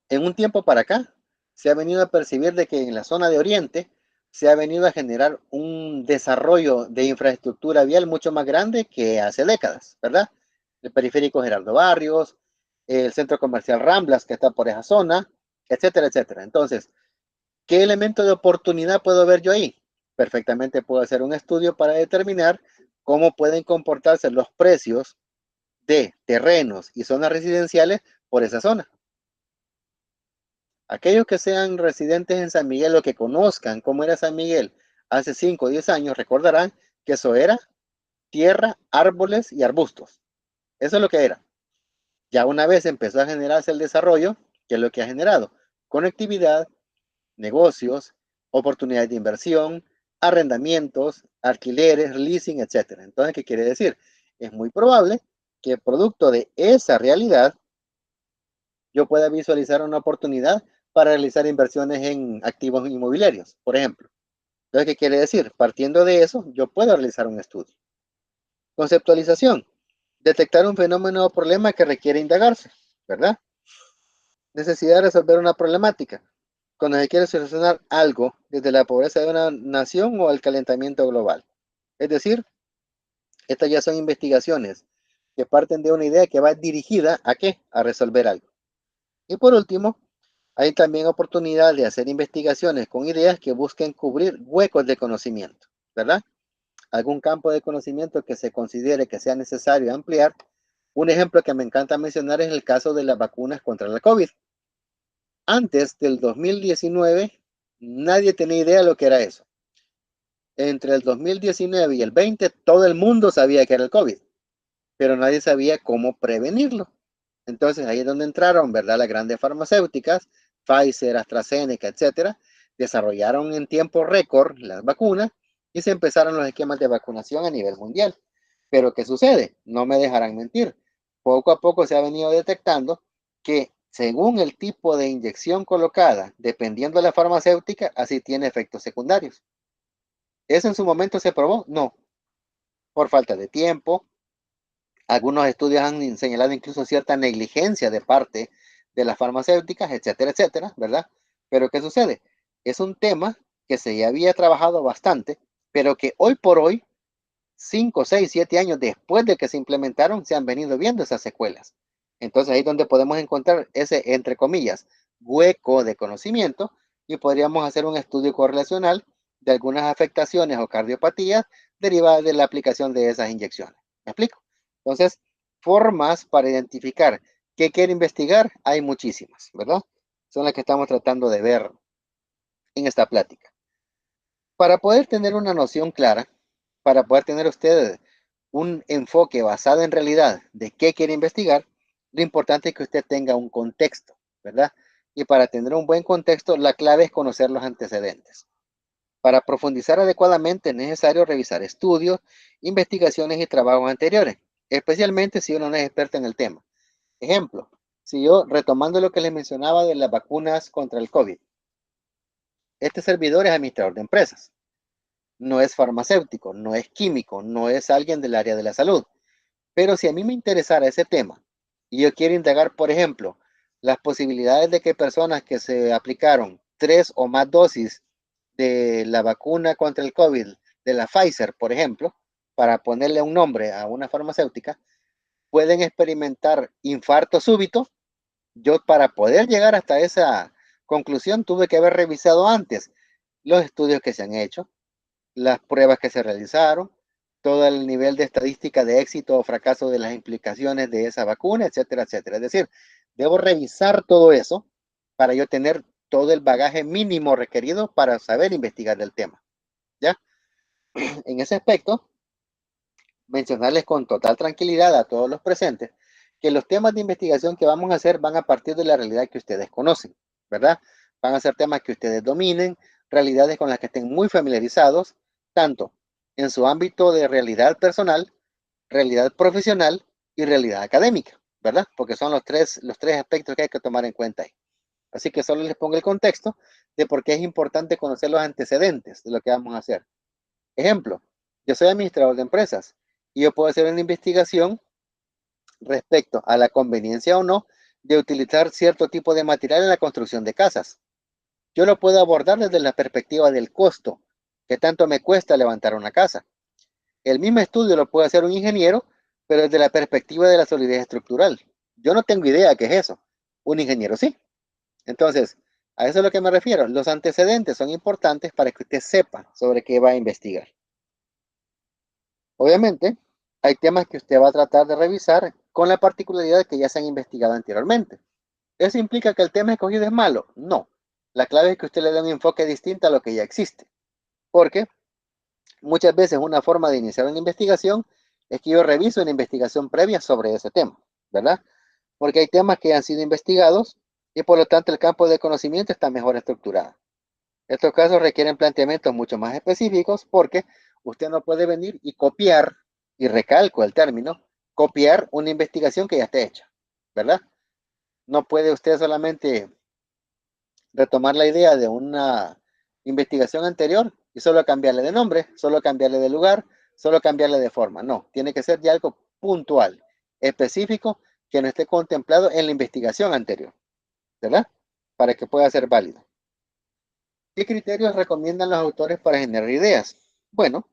en un tiempo para acá se ha venido a percibir de que en la zona de Oriente se ha venido a generar un desarrollo de infraestructura vial mucho más grande que hace décadas, ¿verdad? El periférico Gerardo Barrios, el centro comercial Ramblas que está por esa zona, etcétera, etcétera. Entonces, ¿qué elemento de oportunidad puedo ver yo ahí? Perfectamente puedo hacer un estudio para determinar cómo pueden comportarse los precios de terrenos y zonas residenciales por esa zona. Aquellos que sean residentes en San Miguel o que conozcan cómo era San Miguel hace 5 o 10 años, recordarán que eso era tierra, árboles y arbustos. Eso es lo que era. Ya una vez empezó a generarse el desarrollo, ¿qué es lo que ha generado? Conectividad, negocios, oportunidades de inversión, arrendamientos, alquileres, leasing, etcétera. Entonces, ¿qué quiere decir? Es muy probable que producto de esa realidad yo pueda visualizar una oportunidad para realizar inversiones en activos inmobiliarios, por ejemplo. Entonces, ¿qué quiere decir? Partiendo de eso, yo puedo realizar un estudio. Conceptualización. Detectar un fenómeno o problema que requiere indagarse, ¿verdad? Necesidad de resolver una problemática. Cuando se quiere solucionar algo desde la pobreza de una nación o el calentamiento global. Es decir, estas ya son investigaciones que parten de una idea que va dirigida a qué? A resolver algo. Y por último, hay también oportunidad de hacer investigaciones con ideas que busquen cubrir huecos de conocimiento, ¿verdad? Algún campo de conocimiento que se considere que sea necesario ampliar. Un ejemplo que me encanta mencionar es el caso de las vacunas contra la COVID. Antes del 2019, nadie tenía idea de lo que era eso. Entre el 2019 y el 20, todo el mundo sabía que era el COVID, pero nadie sabía cómo prevenirlo. Entonces ahí es donde entraron, ¿verdad? Las grandes farmacéuticas, Pfizer, AstraZeneca, etcétera, desarrollaron en tiempo récord las vacunas y se empezaron los esquemas de vacunación a nivel mundial. Pero ¿qué sucede? No me dejarán mentir. Poco a poco se ha venido detectando que según el tipo de inyección colocada, dependiendo de la farmacéutica, así tiene efectos secundarios. ¿Eso en su momento se probó? No, por falta de tiempo. Algunos estudios han señalado incluso cierta negligencia de parte de las farmacéuticas, etcétera, etcétera, ¿verdad? Pero ¿qué sucede? Es un tema que se había trabajado bastante, pero que hoy por hoy, 5, 6, 7 años después de que se implementaron, se han venido viendo esas secuelas. Entonces ahí es donde podemos encontrar ese, entre comillas, hueco de conocimiento y podríamos hacer un estudio correlacional de algunas afectaciones o cardiopatías derivadas de la aplicación de esas inyecciones. ¿Me explico? Entonces, formas para identificar qué quiere investigar hay muchísimas, ¿verdad? Son las que estamos tratando de ver en esta plática. Para poder tener una noción clara, para poder tener usted un enfoque basado en realidad de qué quiere investigar, lo importante es que usted tenga un contexto, ¿verdad? Y para tener un buen contexto, la clave es conocer los antecedentes. Para profundizar adecuadamente es necesario revisar estudios, investigaciones y trabajos anteriores, especialmente si uno no es experto en el tema. Ejemplo, si yo, retomando lo que les mencionaba de las vacunas contra el COVID, este servidor es administrador de empresas, no es farmacéutico, no es químico, no es alguien del área de la salud. Pero si a mí me interesara ese tema y yo quiero indagar, por ejemplo, las posibilidades de que personas que se aplicaron 3 o más dosis de la vacuna contra el COVID, de la Pfizer, por ejemplo, para ponerle un nombre a una farmacéutica, pueden experimentar infarto súbito, Yo para poder llegar hasta esa conclusión tuve que haber revisado antes los estudios que se han hecho, las pruebas que se realizaron, todo el nivel de estadística de éxito o fracaso de las implicaciones de esa vacuna, etcétera, etcétera. Es decir, debo revisar todo eso para yo tener todo el bagaje mínimo requerido para saber investigar el tema. ¿Ya? En ese aspecto, mencionarles con total tranquilidad a todos los presentes que los temas de investigación que vamos a hacer van a partir de la realidad que ustedes conocen, ¿verdad? Van a ser temas que ustedes dominen, realidades con las que estén muy familiarizados, tanto en su ámbito de realidad personal, realidad profesional y realidad académica, ¿verdad? Porque son los tres aspectos que hay que tomar en cuenta ahí. Así que solo les pongo el contexto de por qué es importante conocer los antecedentes de lo que vamos a hacer. Ejemplo, yo soy administrador de empresas y yo puedo hacer una investigación respecto a la conveniencia o no de utilizar cierto tipo de material en la construcción de casas. Yo lo puedo abordar desde la perspectiva del costo, que tanto me cuesta levantar una casa. El mismo estudio lo puede hacer un ingeniero, pero desde la perspectiva de la solidez estructural. Yo no tengo idea qué es eso. Un ingeniero sí. Entonces, a eso es a lo que me refiero. Los antecedentes son importantes para que usted sepa sobre qué va a investigar. Obviamente, hay temas que usted va a tratar de revisar con la particularidad que ya se han investigado anteriormente. ¿Eso implica que el tema escogido es malo? No. La clave es que usted le dé un enfoque distinto a lo que ya existe. Porque muchas veces una forma de iniciar una investigación es que yo reviso una investigación previa sobre ese tema, ¿verdad? Porque hay temas que han sido investigados y por lo tanto el campo de conocimiento está mejor estructurado. Estos casos requieren planteamientos mucho más específicos porque usted no puede venir y copiar, y recalco el término, copiar una investigación que ya está hecha, ¿verdad? No puede usted solamente retomar la idea de una investigación anterior y solo cambiarle de nombre, solo cambiarle de lugar, solo cambiarle de forma. No, tiene que ser ya algo puntual, específico, que no esté contemplado en la investigación anterior, ¿verdad? Para que pueda ser válido. ¿Qué criterios recomiendan los autores para generar ideas? Bueno,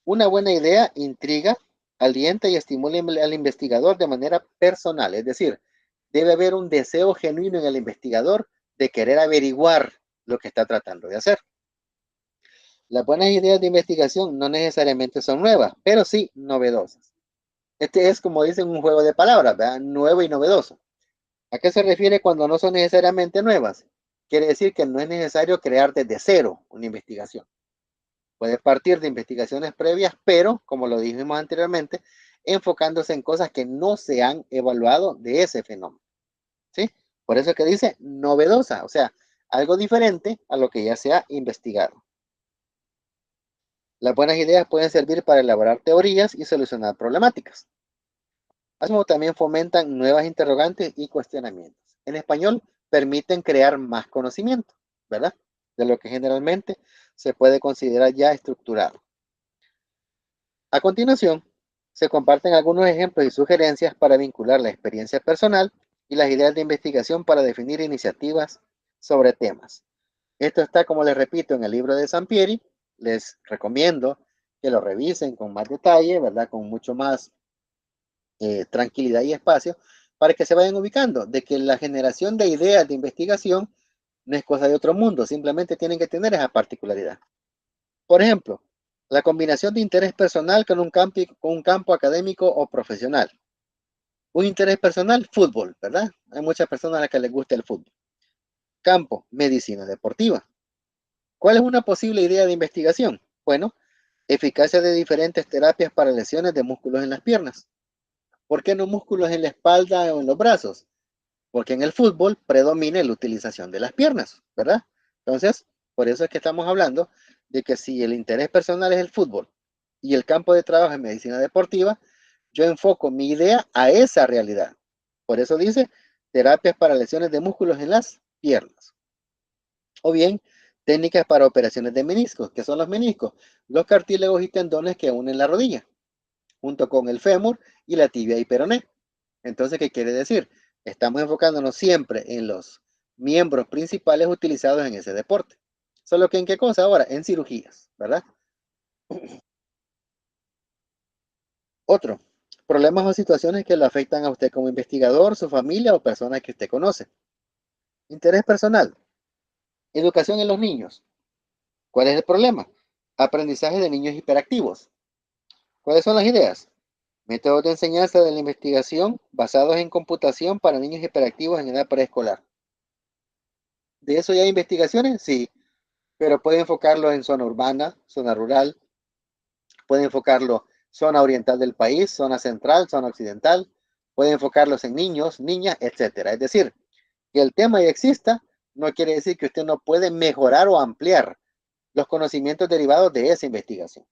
una buena idea intriga, alienta y estimula al investigador de manera personal, es decir, debe haber un deseo genuino en el investigador de querer averiguar lo que está tratando de hacer. Las buenas ideas de investigación no necesariamente son nuevas, pero sí novedosas. Este es, como dicen, un juego de palabras, ¿verdad? Nuevo y novedoso. ¿A qué se refiere cuando no son necesariamente nuevas? Quiere decir que no es necesario crear desde cero una investigación. Puede partir de investigaciones previas, pero, como lo dijimos anteriormente, enfocándose en cosas que no se han evaluado de ese fenómeno. ¿Sí? Por eso es que dice novedosa, o sea, algo diferente a lo que ya se ha investigado. Las buenas ideas pueden servir para elaborar teorías y solucionar problemáticas. Así como también fomentan nuevas interrogantes y cuestionamientos. En español, permiten crear más conocimiento, ¿verdad? De lo que generalmente se puede considerar ya estructurado. A continuación, se comparten algunos ejemplos y sugerencias para vincular la experiencia personal y las ideas de investigación para definir iniciativas sobre temas. Esto está, como les repito, en el libro de Sampieri. Les recomiendo que lo revisen con más detalle, ¿verdad? Con mucho más tranquilidad y espacio para que se vayan ubicando de que la generación de ideas de investigación no es cosa de otro mundo, simplemente tienen que tener esa particularidad. Por ejemplo, la combinación de interés personal con un campo académico o profesional. Un interés personal, fútbol, ¿verdad? Hay muchas personas a las que les gusta el fútbol. Campo, medicina deportiva. ¿Cuál es una posible idea de investigación? Bueno, eficacia de diferentes terapias para lesiones de músculos en las piernas. ¿Por qué no músculos en la espalda o en los brazos? Porque en el fútbol predomina la utilización de las piernas, ¿verdad? Entonces, por eso es que estamos hablando de que si el interés personal es el fútbol y el campo de trabajo es medicina deportiva, yo enfoco mi idea a esa realidad. Por eso dice terapias para lesiones de músculos en las piernas. O bien, técnicas para operaciones de meniscos. ¿Qué son los meniscos? Los cartílagos y tendones que unen la rodilla, junto con el fémur y la tibia y peroné. Entonces, ¿qué quiere decir? Estamos enfocándonos siempre en los miembros principales utilizados en ese deporte. Solo que en qué cosa ahora? En cirugías, ¿verdad? Otro. Problemas o situaciones que lo afectan a usted como investigador, su familia o personas que usted conoce. Interés personal. Educación en los niños. ¿Cuál es el problema? Aprendizaje de niños hiperactivos. ¿Cuáles son las ideas? Métodos de enseñanza de la investigación basados en computación para niños hiperactivos en edad preescolar. ¿De eso ya hay investigaciones? Sí, pero puede enfocarlo en zona urbana, zona rural, puede enfocarlo zona oriental del país, zona central, zona occidental, puede enfocarlos en niños, niñas, etcétera. Es decir, que el tema ya exista no quiere decir que usted no puede mejorar o ampliar los conocimientos derivados de esa investigación.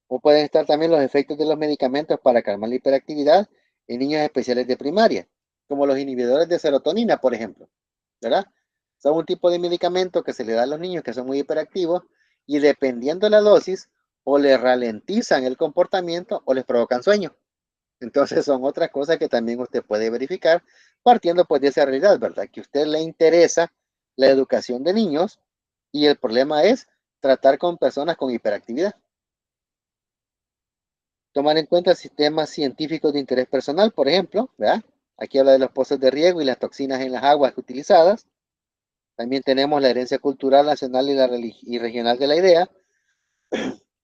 O pueden estar también los efectos de los medicamentos para calmar la hiperactividad en niños especiales de primaria, como los inhibidores de serotonina, por ejemplo, ¿verdad? Son un tipo de medicamento que se le da a los niños que son muy hiperactivos y dependiendo de la dosis, o les ralentizan el comportamiento o les provocan sueño. Entonces son otras cosas que también usted puede verificar partiendo pues de esa realidad, ¿verdad? Que a usted le interesa la educación de niños y el problema es tratar con personas con hiperactividad. Tomar en cuenta sistemas científicos de interés personal, por ejemplo, ¿verdad? Aquí habla de los pozos de riego y las toxinas en las aguas utilizadas. También tenemos la herencia cultural nacional y regional de la idea,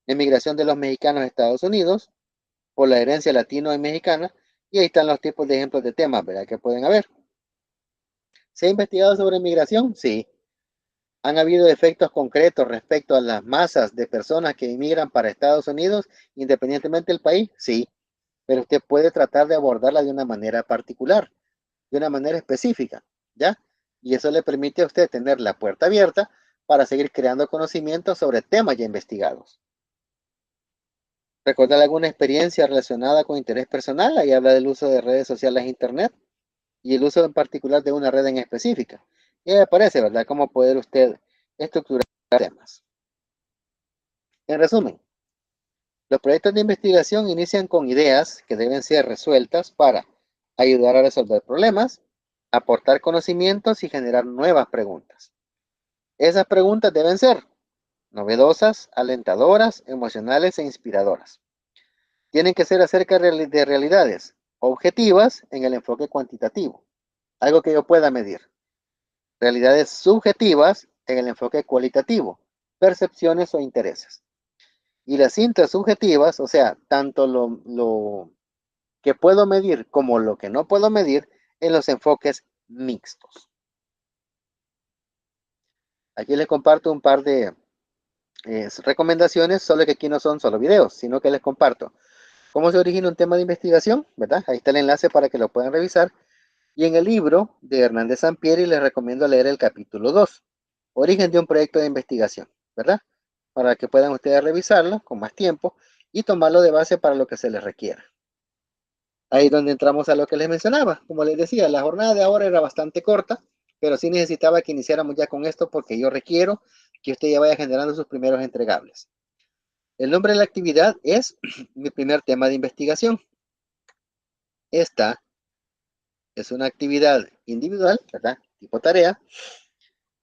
emigración de los mexicanos a Estados Unidos, por la herencia latino y mexicana, y ahí están los tipos de ejemplos de temas, ¿verdad? Que pueden haber. ¿Se ha investigado sobre migración? Sí. ¿Han habido efectos concretos respecto a las masas de personas que inmigran para Estados Unidos, independientemente del país? Sí. Pero usted puede tratar de abordarla de una manera particular, de una manera específica, ¿ya? Y eso le permite a usted tener la puerta abierta para seguir creando conocimientos sobre temas ya investigados. ¿Recordar alguna experiencia relacionada con interés personal? Ahí habla del uso de redes sociales e internet y el uso en particular de una red en específica. Y me parece, ¿verdad? Cómo poder usted estructurar temas. En resumen, los proyectos de investigación inician con ideas que deben ser resueltas para ayudar a resolver problemas, aportar conocimientos y generar nuevas preguntas. Esas preguntas deben ser novedosas, alentadoras, emocionales e inspiradoras. Tienen que ser acerca de realidades objetivas en el enfoque cuantitativo, algo que yo pueda medir. Realidades subjetivas en el enfoque cualitativo, percepciones o intereses. Y las intersubjetivas, o sea, tanto lo que puedo medir como lo que no puedo medir en los enfoques mixtos. Aquí les comparto un par de recomendaciones, solo que aquí no son solo videos, sino que les comparto cómo se origina un tema de investigación, ¿verdad? Ahí está el enlace para que lo puedan revisar. Y en el libro de Hernández Sampieri les recomiendo leer el capítulo 2, Origen de un proyecto de investigación, ¿verdad? Para que puedan ustedes revisarlo con más tiempo y tomarlo de base para lo que se les requiera. Ahí es donde entramos a lo que les mencionaba. Como les decía, la jornada de ahora era bastante corta, pero sí necesitaba que iniciáramos ya con esto porque yo requiero que usted ya vaya generando sus primeros entregables. El nombre de la actividad es mi primer tema de investigación. Esta es una actividad individual, ¿verdad? Tipo tarea.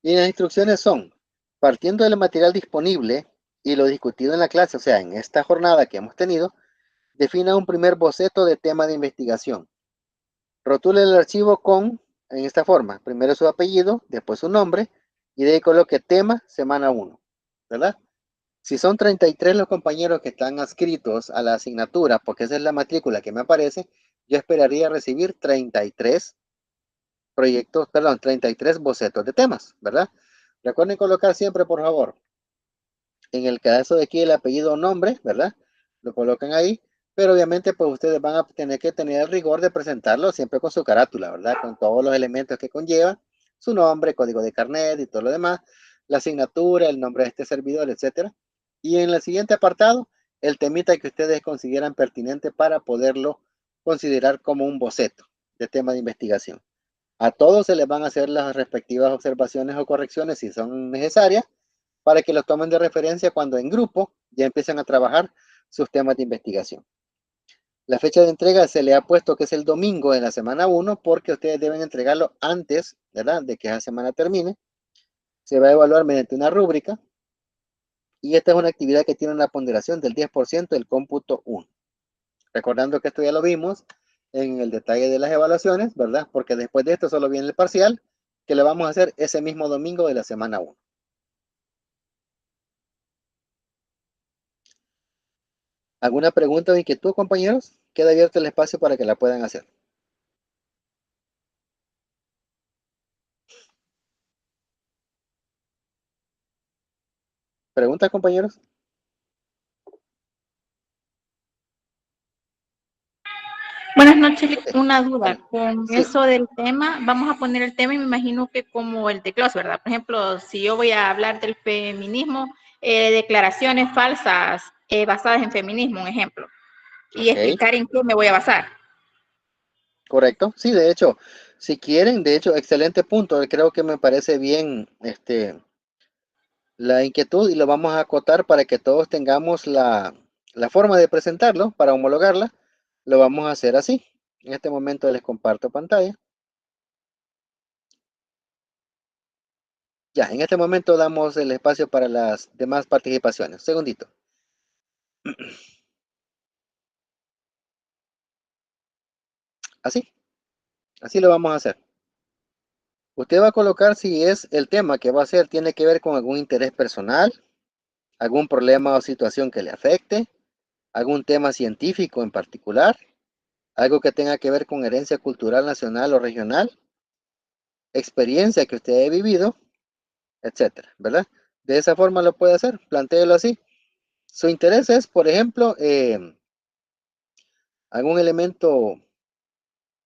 Y las instrucciones son, partiendo del material disponible y lo discutido en la clase, o sea, en esta jornada que hemos tenido, defina un primer boceto de tema de investigación. Rotule el archivo en esta forma, primero su apellido, después su nombre, y de ahí coloque tema, semana 1, ¿verdad? Si son 33 los compañeros que están adscritos a la asignatura, porque esa es la matrícula que me aparece, yo esperaría recibir 33 proyectos, perdón, 33 bocetos de temas, ¿verdad? Recuerden colocar siempre, por favor, en el caso de aquí el apellido o nombre, ¿verdad? Lo colocan ahí, pero obviamente pues ustedes van a tener que tener el rigor de presentarlo siempre con su carátula, ¿verdad? Con todos los elementos que conlleva, su nombre, código de carnet y todo lo demás, la asignatura, el nombre de este servidor, etcétera. Y en el siguiente apartado, el temita que ustedes consideran pertinente para poderlo considerar como un boceto de tema de investigación. A todos se les van a hacer las respectivas observaciones o correcciones si son necesarias para que los tomen de referencia cuando en grupo ya empiezan a trabajar sus temas de investigación. La fecha de entrega se le ha puesto que es el domingo de la semana 1 porque ustedes deben entregarlo antes, ¿verdad?, de que esa semana termine. Se va a evaluar mediante una rúbrica y esta es una actividad que tiene una ponderación del 10% del cómputo 1. Recordando que esto ya lo vimos en el detalle de las evaluaciones, ¿verdad? Porque después de esto solo viene el parcial, que le vamos a hacer ese mismo domingo de la semana 1. ¿Alguna pregunta o inquietud, compañeros? Queda abierto el espacio para que la puedan hacer. ¿Preguntas, compañeros? Buenas noches, Ok, una duda. vale. Con Sí, eso del tema, vamos a poner el tema y me imagino que como el de clase, ¿verdad? Por ejemplo, si yo voy a hablar del feminismo, declaraciones falsas basadas en feminismo, un ejemplo, y ok, explicar en qué me voy a basar. correcto. Sí, de hecho, si quieren, de hecho, excelente punto. Creo que me parece bien la inquietud y lo vamos a acotar para que todos tengamos la forma de presentarlo para homologarla. Lo vamos a hacer así. En este momento les comparto pantalla. Ya, en este momento damos el espacio para las demás participaciones. Segundito. Así, así lo vamos a hacer. Usted va a colocar si es el tema que va a hacer tiene que ver con algún interés personal, algún problema o situación que le afecte, algún tema científico en particular, algo que tenga que ver con herencia cultural nacional o regional, experiencia que usted haya vivido, etcétera, ¿verdad? De esa forma lo puede hacer, plantéelo así. Su interés es, por ejemplo, algún elemento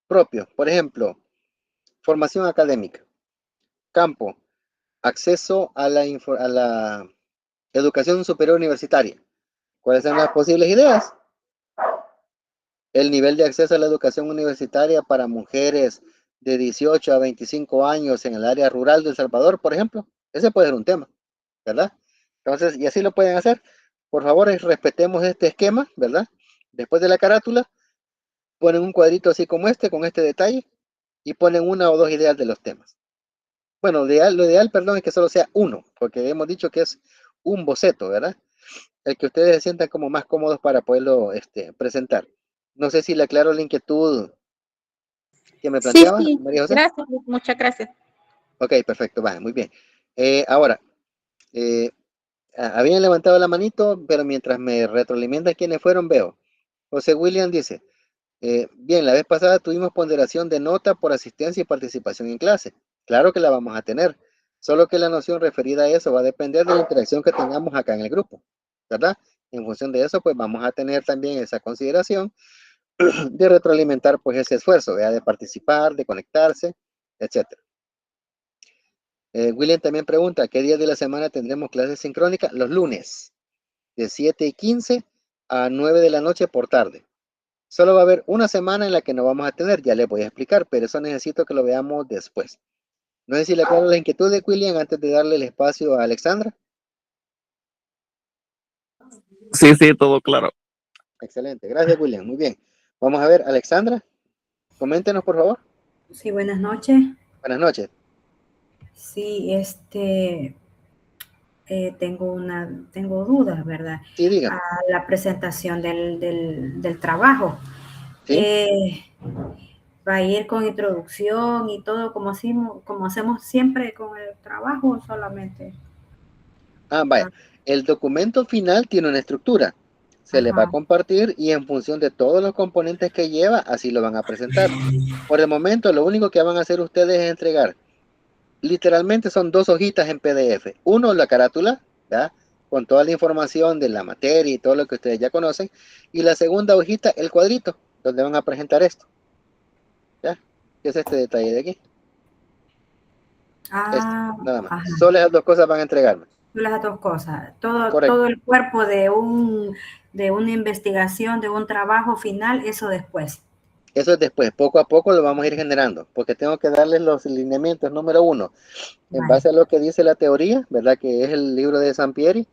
propio, por ejemplo, formación académica, campo, acceso a la educación superior universitaria. ¿Cuáles son las posibles ideas? El nivel de acceso a la educación universitaria para mujeres de 18 a 25 años en el área rural de El Salvador, por ejemplo. Ese puede ser un tema, ¿verdad? Entonces, y así lo pueden hacer. Por favor, respetemos este esquema, ¿verdad? Después de la carátula, ponen un cuadrito así como este, con este detalle, y ponen una o dos ideas de los temas. Bueno, lo ideal, perdón, es que solo sea uno, porque hemos dicho que es un boceto, ¿verdad? El que ustedes se sientan como más cómodos para poderlo presentar. No sé si le aclaro la inquietud que me Sí, planteaba, sí, María José. gracias, muchas gracias. Ok, perfecto, va, muy bien. Ahora, eh, habían levantado la manito, pero mientras me retroalimentan quiénes fueron, veo. José William dice, bien, la vez pasada tuvimos ponderación de nota por asistencia y participación en clase. Claro que la vamos a tener, solo que la noción referida a eso va a depender de la interacción que tengamos acá en el grupo, ¿verdad? En función de eso, pues vamos a tener también esa consideración de retroalimentar pues ese esfuerzo, ¿verdad? De participar, de conectarse, etcétera. William también pregunta, ¿qué días de la semana tendremos clases sincrónicas? Los lunes, de 7:15 a 9 de la noche por tarde. Solo va a haber una semana en la que no vamos a tener, ya les voy a explicar, pero eso necesito que lo veamos después. No sé si le aclaro la inquietud de William antes de darle el espacio a Alexandra. Sí, sí, todo claro. Excelente, gracias William, muy bien. Vamos a ver, Alexandra, coméntenos por favor. Sí, buenas noches. Buenas noches. Sí, tengo dudas, ¿verdad? Sí, A dígame. la presentación del trabajo. Sí. Eh, ¿Va a ir con introducción y todo como hacemos siempre con el trabajo solamente? Vaya, Ah, el documento final tiene una estructura. Se les va a ajá, compartir y en función de todos los componentes que lleva, así lo van a presentar. Por el momento, lo único que van a hacer ustedes es entregar. Literalmente son dos hojitas en PDF. Uno, la carátula, ¿ya? Con toda la información de la materia y todo lo que ustedes ya conocen. Y la segunda hojita, el cuadrito, donde van a presentar esto, ¿ya? Que es este detalle de aquí. Esto, ah, nada más. ajá. Solo esas dos cosas van a entregarme. Las dos cosas. Todo Correcto. el cuerpo de una investigación, de un trabajo final, eso después. Eso es después, poco a poco lo vamos a ir generando, porque tengo que darles los lineamientos. Número uno, en Vale. base a lo que dice la teoría, ¿verdad? Que es el libro de Sampieri,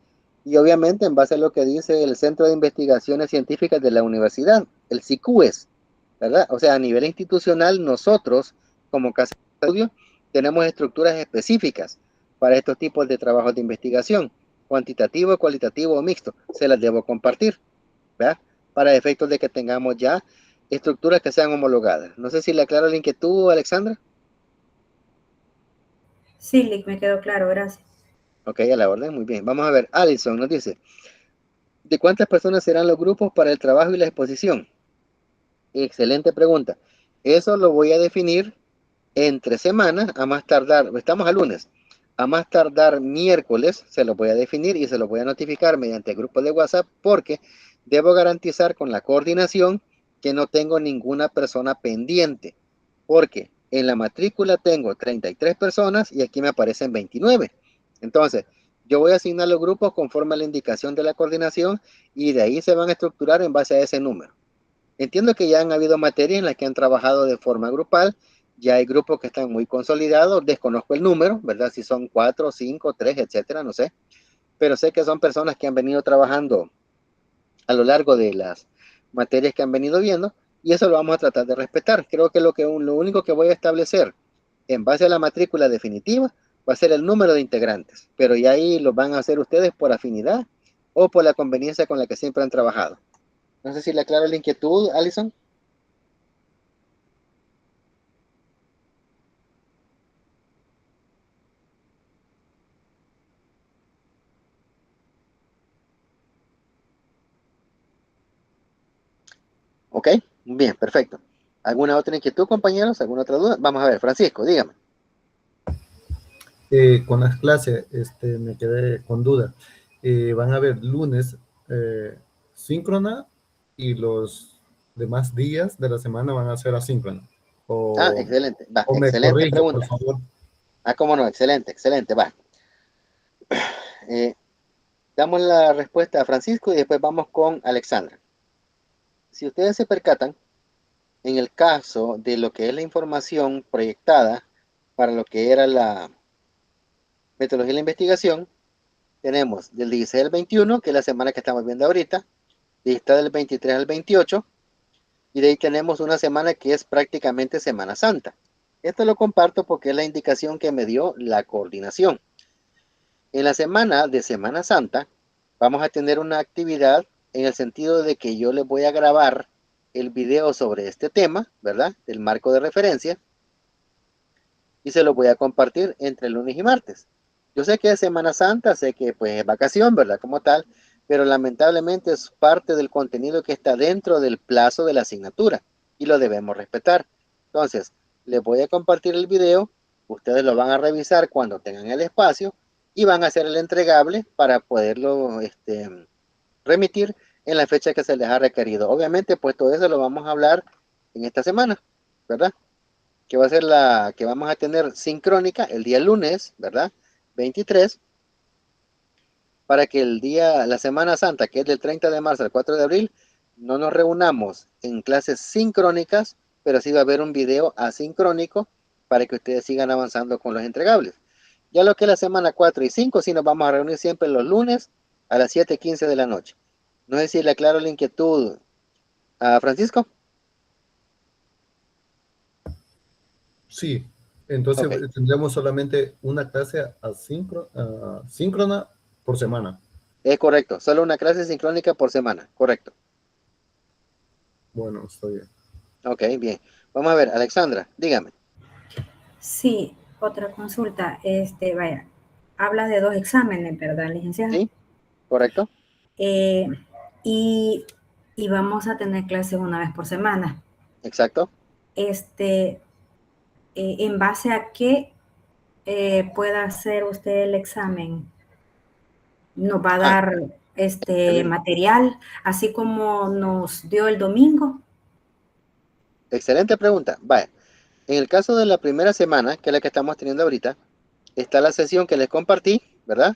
y obviamente en base a lo que dice el Centro de Investigaciones Científicas de la Universidad, el CICUES, ¿verdad? O sea, a nivel institucional, nosotros, como casa de estudio, tenemos estructuras específicas para estos tipos de trabajos de investigación, cuantitativo, cualitativo o mixto. Se las debo compartir, ¿verdad? para efectos de que tengamos ya estructuras que sean homologadas. No sé si le aclaro la inquietud, Alexandra. Sí, Lick, me quedó claro, gracias. Ok, a la orden, muy bien. Vamos a ver, Alison nos dice, ¿de cuántas personas serán los grupos para el trabajo y la exposición? Excelente pregunta. Eso lo voy a definir entre semanas, a más tardar, estamos a lunes, a más tardar miércoles, se lo voy a definir y se lo voy a notificar mediante el grupo de WhatsApp porque debo garantizar con la coordinación que no tengo ninguna persona pendiente, porque en la matrícula tengo 33 personas y aquí me aparecen 29. Entonces, yo voy a asignar los grupos conforme a la indicación de la coordinación y de ahí se van a estructurar en base a ese número. Entiendo que ya han habido materias en las que han trabajado de forma grupal, ya hay grupos que están muy consolidados, desconozco el número, ¿verdad? Si son 4, 5, 3, etcétera, no sé, pero sé que son personas que han venido trabajando a lo largo de las materias que han venido viendo y eso lo vamos a tratar de respetar. Creo que lo único que voy a establecer en base a la matrícula definitiva va a ser el número de integrantes, pero ya ahí lo van a hacer ustedes por afinidad o por la conveniencia con la que siempre han trabajado. No sé si le aclaro la inquietud, Alison. Ok, bien, perfecto. ¿Alguna otra inquietud, compañeros? ¿Alguna otra duda? Vamos a ver, Francisco, dígame. Con las clases, me quedé con duda. Van a haber lunes síncrona y los demás días de la semana van a ser asíncrona. Excelente, va, O me excelente corrige, por pregunta. favor. Cómo no, excelente, excelente, va. Damos la respuesta a Francisco y después vamos con Alexandra. Si ustedes se percatan, en el caso de lo que es la información proyectada para lo que era la metodología de la investigación, tenemos del 16 al 21, que es la semana que estamos viendo ahorita, y está del 23 al 28, y de ahí tenemos una semana que es prácticamente Semana Santa. Esto lo comparto porque es la indicación que me dio la coordinación. En la semana de Semana Santa vamos a tener una actividad en el sentido de que yo les voy a grabar el video sobre este tema, ¿verdad? Del marco de referencia y se lo voy a compartir entre lunes y martes. Yo sé que es Semana Santa, sé que pues es vacación, ¿verdad? Como tal, pero lamentablemente es parte del contenido que está dentro del plazo de la asignatura y lo debemos respetar. Entonces, les voy a compartir el video, ustedes lo van a revisar cuando tengan el espacio y van a hacer el entregable para poderlo remitir en la fecha que se les ha requerido. Obviamente, pues todo eso lo vamos a hablar en esta semana, ¿verdad? Que va a ser la que vamos a tener sincrónica el día lunes, ¿verdad? 23, para que el día, la Semana Santa, que es del 30 de marzo al 4 de abril, no nos reunamos en clases sincrónicas, pero sí va a haber un video asincrónico para que ustedes sigan avanzando con los entregables. Ya lo que es la semana 4 y 5, sí nos vamos a reunir siempre los lunes a las 7:15 de la noche. No sé si le aclaro la inquietud a Francisco. Sí, entonces Ok, tendríamos solamente una clase síncrona por semana. es correcto. Solo una clase sincrónica por semana. Correcto. Bueno, está bien. Ok, bien. Vamos a ver, Alexandra, dígame. Sí, otra consulta. Vaya, habla de 2 exámenes, ¿verdad, licenciada? ¿Sí? ¿Correcto? Eh, y, y vamos a tener clases una vez por semana. Exacto. ¿En base a qué pueda hacer usted el examen? ¿Nos va a Ah, dar excelente. material, así como nos dio el domingo? Excelente pregunta. Vaya, en el caso de la primera semana, que es la que estamos teniendo ahorita, está la sesión que les compartí, ¿verdad?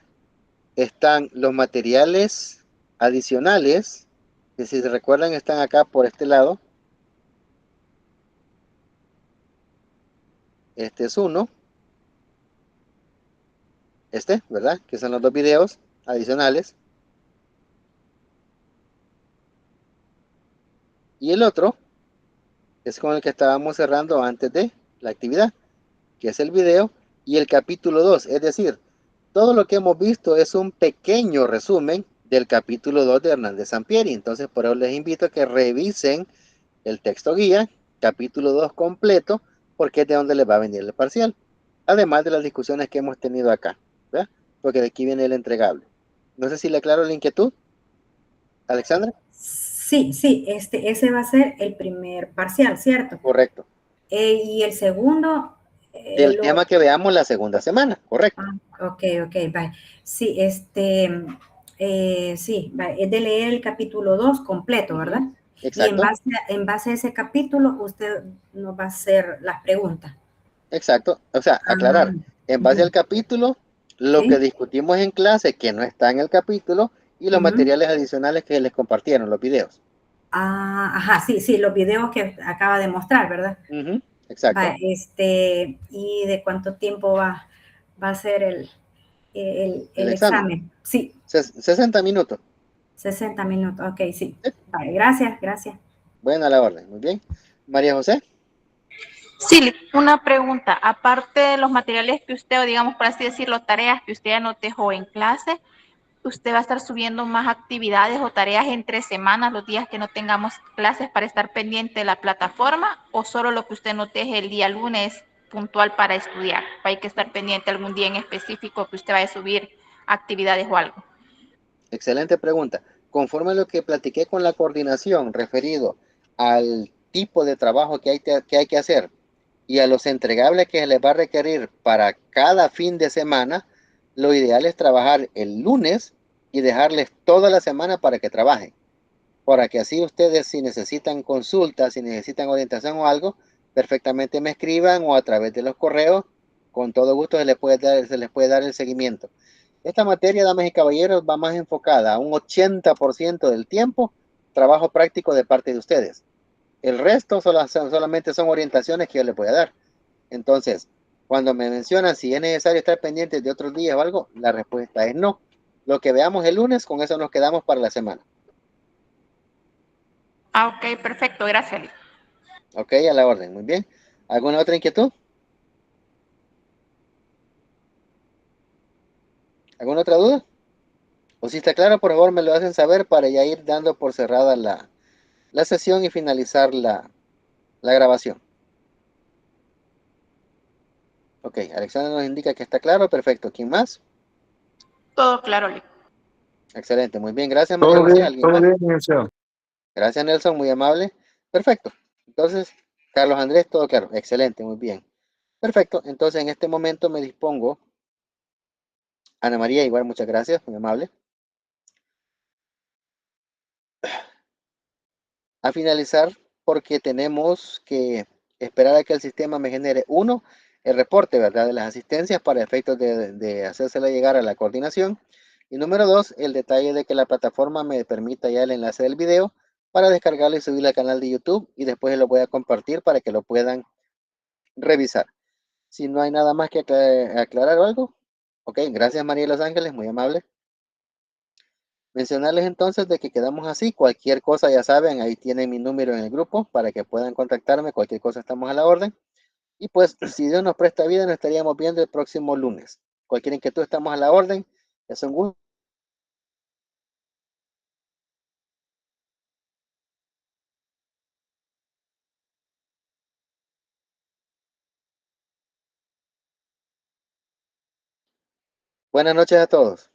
Están los materiales adicionales, que si se recuerdan están acá por este lado. Este es uno, ¿verdad? Que son los dos videos adicionales. Y el otro es con el que estábamos cerrando antes de la actividad, que es el video y el capítulo 2. Es decir, todo lo que hemos visto es un pequeño resumen del capítulo 2 de Hernández Sampieri. Entonces, por eso les invito a que revisen el texto guía, capítulo 2 completo, porque es de donde les va a venir el parcial. Además de las discusiones que hemos tenido acá, ¿verdad? Porque de aquí viene el entregable. No sé si le aclaro la inquietud, Alexandra. Sí, sí, ese va a ser el primer parcial, ¿cierto? Correcto. Y el segundo... Del tema que veamos la segunda semana, correcto. Ok, bye. Sí, sí, bye. Es de leer el capítulo 2 completo, ¿verdad? Exacto. Y en base a ese capítulo, usted nos va a hacer las preguntas. Exacto. O sea, aclarar, en base al capítulo, lo que discutimos en clase que no está en el capítulo y los materiales adicionales que les compartieron, los videos. Ajá, sí, los videos que acaba de mostrar, ¿verdad? Exacto. Va, ¿y de cuánto tiempo va a ser el examen? Sí. 60 minutos. 60 minutos, ok, sí. Vale, gracias. Bueno, a la orden, muy bien. María José. Sí, una pregunta. Aparte de los materiales que usted, o digamos por así decirlo, tareas que usted ya no dejó en clase, ¿usted va a estar subiendo más actividades o tareas entre semanas, los días que no tengamos clases, para estar pendiente de la plataforma, o solo lo que usted nos deje el día lunes puntual para estudiar? ¿Hay que estar pendiente algún día en específico que usted vaya a subir actividades o algo? Excelente pregunta. Conforme a lo que platiqué con la coordinación referido al tipo de trabajo que hay que hacer y a los entregables que se les va a requerir para cada fin de semana, lo ideal es trabajar el lunes y dejarles toda la semana para que trabajen. Para que así ustedes, si necesitan consultas, si necesitan orientación o algo, perfectamente me escriban o a través de los correos, con todo gusto se les puede dar el seguimiento. Esta materia, damas y caballeros, va más enfocada a un 80% del tiempo, trabajo práctico de parte de ustedes. El resto solamente son orientaciones que yo les voy a dar. Entonces, cuando me mencionan si es necesario estar pendientes de otros días o algo, la respuesta es no. Lo que veamos el lunes, con eso nos quedamos para la semana. Ok, perfecto, gracias. Ok, a la orden, muy bien. ¿Alguna otra inquietud? ¿Alguna otra duda? O si está claro, por favor me lo hacen saber para ya ir dando por cerrada la sesión y finalizar la grabación. Ok, Alexander nos indica que está claro, perfecto. ¿Quién más? Todo claro, Lee. Excelente, muy bien, gracias María José. ¿Alguien todo más? bien, licenciado. Gracias Nelson, muy amable. Perfecto. Entonces, Carlos Andrés, todo claro. Excelente, muy bien. Perfecto, entonces en este momento me dispongo. Ana María, igual, muchas gracias, muy amable. A finalizar, porque tenemos que esperar a que el sistema me genere, uno, el reporte, ¿verdad?, de las asistencias para efectos de hacérsela llegar a la coordinación. Y número dos, el detalle de que la plataforma me permita ya el enlace del video para descargarlo y subirlo al canal de YouTube, y después lo voy a compartir para que lo puedan revisar. Si no hay nada más que aclarar o algo. Ok, gracias María de Los Ángeles, muy amable. Mencionarles entonces de que quedamos así. Cualquier cosa ya saben, ahí tienen mi número en el grupo para que puedan contactarme. Cualquier cosa estamos a la orden. Y pues, si Dios nos presta vida, nos estaríamos viendo el próximo lunes. Cualquier inquietud, estamos a la orden. Es un gusto. Buenas noches a todos.